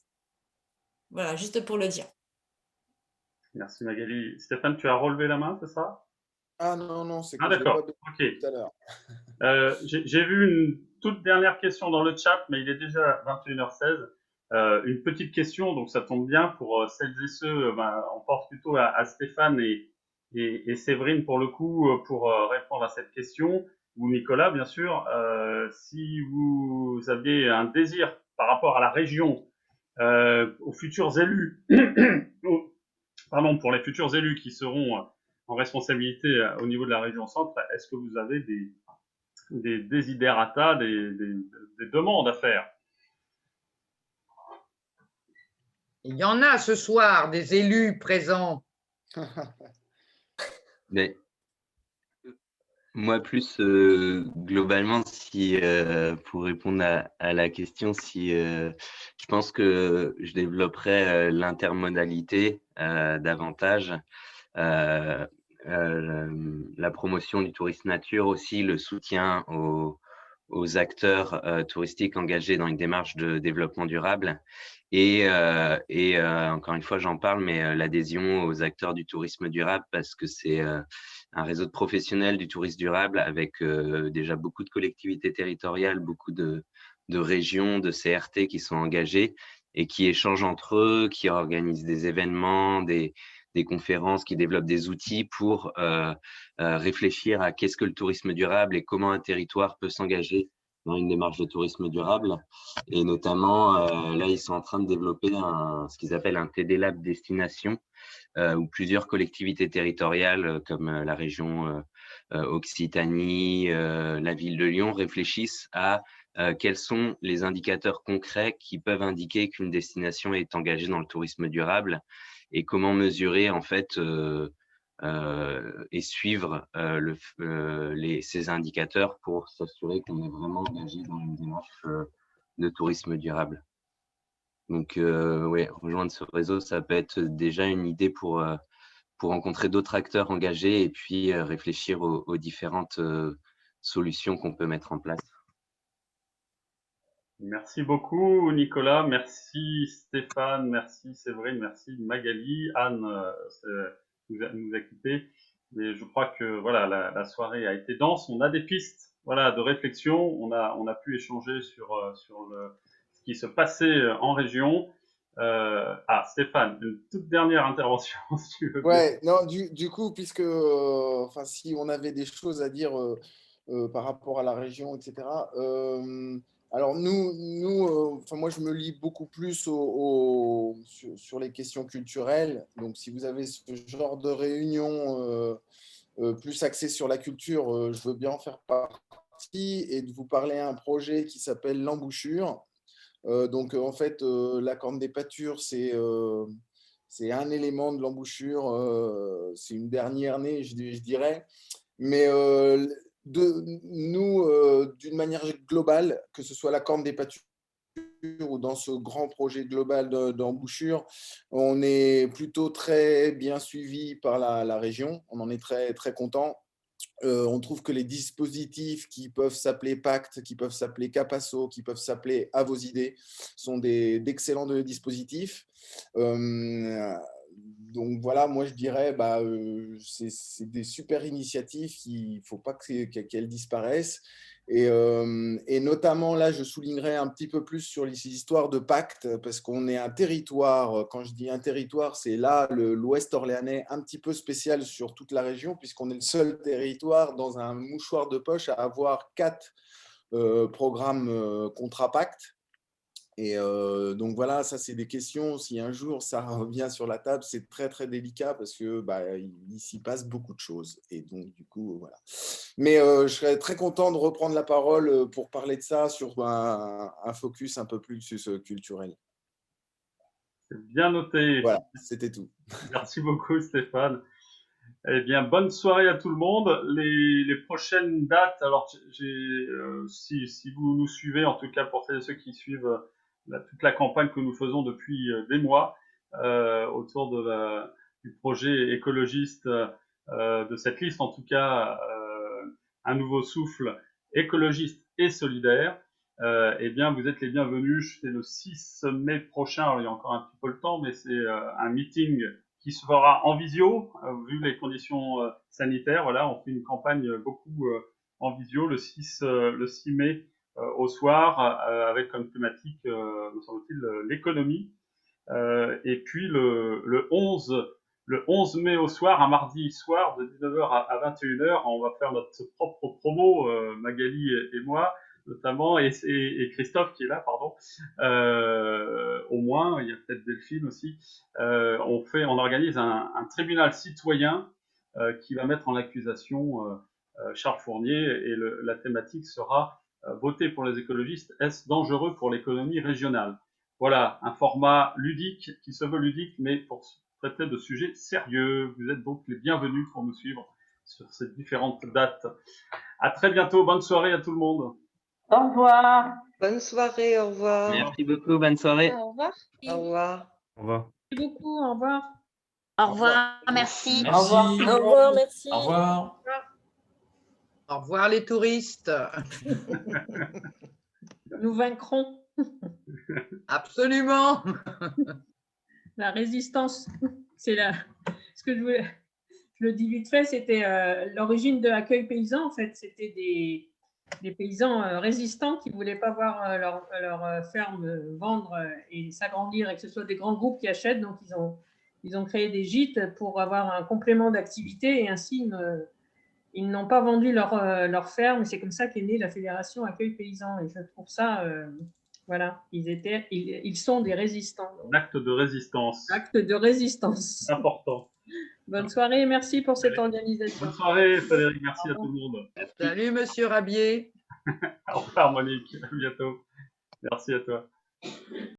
Voilà, juste pour le dire. Merci Magali. Stéphane, tu as relevé la main, c'est ça? Ah non, c'est que je l'ai pas ok. tout à l'heure. J'ai vu une toute dernière question dans le chat, mais il est déjà 21h16. Une petite question, donc ça tombe bien pour celles et ceux, on pense plutôt à Stéphane et Séverine pour le coup, pour répondre à cette question, ou Nicolas bien sûr. Si vous aviez un désir par rapport à la région, aux futurs élus, pardon, pour les futurs élus qui seront en responsabilité au niveau de la région centre, est-ce que vous avez des desiderata, des demandes à faire? Il y en a ce soir, des élus présents. Mais moi, plus globalement, si pour répondre à la question, si je pense que je développerais l'intermodalité davantage, la promotion du tourisme nature aussi, le soutien aux acteurs touristiques engagés dans une démarche de développement durable. Et encore une fois, j'en parle, mais l'adhésion aux acteurs du tourisme durable, parce que c'est un réseau de professionnels du tourisme durable avec déjà beaucoup de collectivités territoriales, beaucoup de régions, de CRT qui sont engagées et qui échangent entre eux, qui organisent des événements, des conférences, qui développent des outils pour réfléchir à qu'est-ce que le tourisme durable et comment un territoire peut s'engager dans une démarche de tourisme durable. Et notamment, là, ils sont en train de développer ce qu'ils appellent un TD Lab destination, où plusieurs collectivités territoriales, comme la région Occitanie, la ville de Lyon, réfléchissent à quels sont les indicateurs concrets qui peuvent indiquer qu'une destination est engagée dans le tourisme durable et comment mesurer en fait et suivre ces indicateurs pour s'assurer qu'on est vraiment engagé dans une démarche de tourisme durable. Donc, ouais, rejoindre ce réseau, ça peut être déjà une idée pour rencontrer d'autres acteurs engagés et puis réfléchir aux différentes solutions qu'on peut mettre en place. Merci beaucoup, Nicolas. Merci, Stéphane. Merci, Séverine. Merci, Magali. Anne nous a quittés. Mais je crois que voilà, la soirée a été dense. On a des pistes, voilà, de réflexion. On a pu échanger sur ce qui se passait en région. Stéphane, une toute dernière intervention, si tu veux. Ouais, non, du coup, puisque enfin, si on avait des choses à dire par rapport à la région, etc. Alors enfin, moi, je me lie beaucoup plus sur les questions culturelles. Donc, si vous avez ce genre de réunion plus axée sur la culture, je veux bien en faire partie et de vous parler à un projet qui s'appelle l'embouchure. Donc, en fait, la corne des pâtures, c'est un élément de l'embouchure, c'est une dernière née, je dirais. Mais d'une manière globale, que ce soit la corne des pâtures ou dans ce grand projet global d'embouchure, on est plutôt très bien suivi par la région. On en est très, très content. On trouve que les dispositifs qui peuvent s'appeler Pacte, qui peuvent s'appeler Capasso, qui peuvent s'appeler À vos idées, sont d'excellents dispositifs. Donc voilà, moi je dirais, c'est des super initiatives, il ne faut pas qu'elles disparaissent. Et notamment là, je soulignerai un petit peu plus sur les histoires de pacte, parce qu'on est un territoire, quand je dis un territoire, c'est là l'Ouest orléanais, un petit peu spécial sur toute la région, puisqu'on est le seul territoire dans un mouchoir de poche à avoir 4 programmes contrat pacte. Et donc voilà, ça c'est des questions, si un jour ça revient sur la table, c'est très très délicat parce que il s'y passe beaucoup de choses. Et donc du coup, voilà. Mais je serais très content de reprendre la parole pour parler de ça sur un focus un peu plus culturel. C'est bien noté. Voilà, c'était tout. Merci beaucoup, Stéphane. Eh bien, bonne soirée à tout le monde. Les prochaines dates, alors si vous nous suivez, en tout cas pour celles et ceux qui suivent toute la campagne que nous faisons depuis des mois autour du projet écologiste de cette liste, en tout cas un nouveau souffle écologiste et solidaire, eh bien vous êtes les bienvenus. C'est le 6 mai prochain, alors il y a encore un petit peu le temps, mais c'est un meeting qui se fera en visio, vu les conditions sanitaires. Voilà, on fait une campagne beaucoup en visio le 6 mai au soir, avec comme thématique, me semble-t-il, l'économie. Et puis le 11 mai au soir, un mardi soir, de 19h à 21h, on va faire notre propre promo, Magali et moi. notamment, et Christophe qui est là, pardon, au moins, il y a peut-être Delphine aussi, on organise un tribunal citoyen qui va mettre en accusation Charles Fournier, et la thématique sera voter pour les écologistes, est-ce dangereux pour l'économie régionale? Voilà, un format ludique qui se veut ludique, mais pour traiter de sujets sérieux. Vous êtes donc les bienvenus pour nous suivre sur ces différentes dates. À très bientôt, bonne soirée à tout le monde. Au revoir. Bonne soirée, au revoir. Merci beaucoup, bonne soirée. Au revoir. Au revoir. Au revoir. Merci beaucoup, au revoir. Au revoir, merci. Au revoir. Au revoir, merci. Au revoir. Au revoir les touristes. Nous vaincrons Absolument. la résistance. C'est ce que je le dis vite fait, c'était l'origine de l'accueil paysan. En fait, c'était des paysans résistants qui ne voulaient pas voir leur ferme vendre et s'agrandir et que ce soit des grands groupes qui achètent. Donc, ils ont créé des gîtes pour avoir un complément d'activité et ainsi ils n'ont pas vendu leur ferme. Et c'est comme ça qu'est née la Fédération Accueil Paysan. Et je trouve ça, voilà, ils sont des résistants. Acte de résistance. Acte de résistance. Important. Bonne soirée, merci pour cette organisation. Bonne soirée, Frédéric, merci à tout le monde. Salut Monsieur Rabier. Au revoir, Monique, à bientôt. Merci à toi.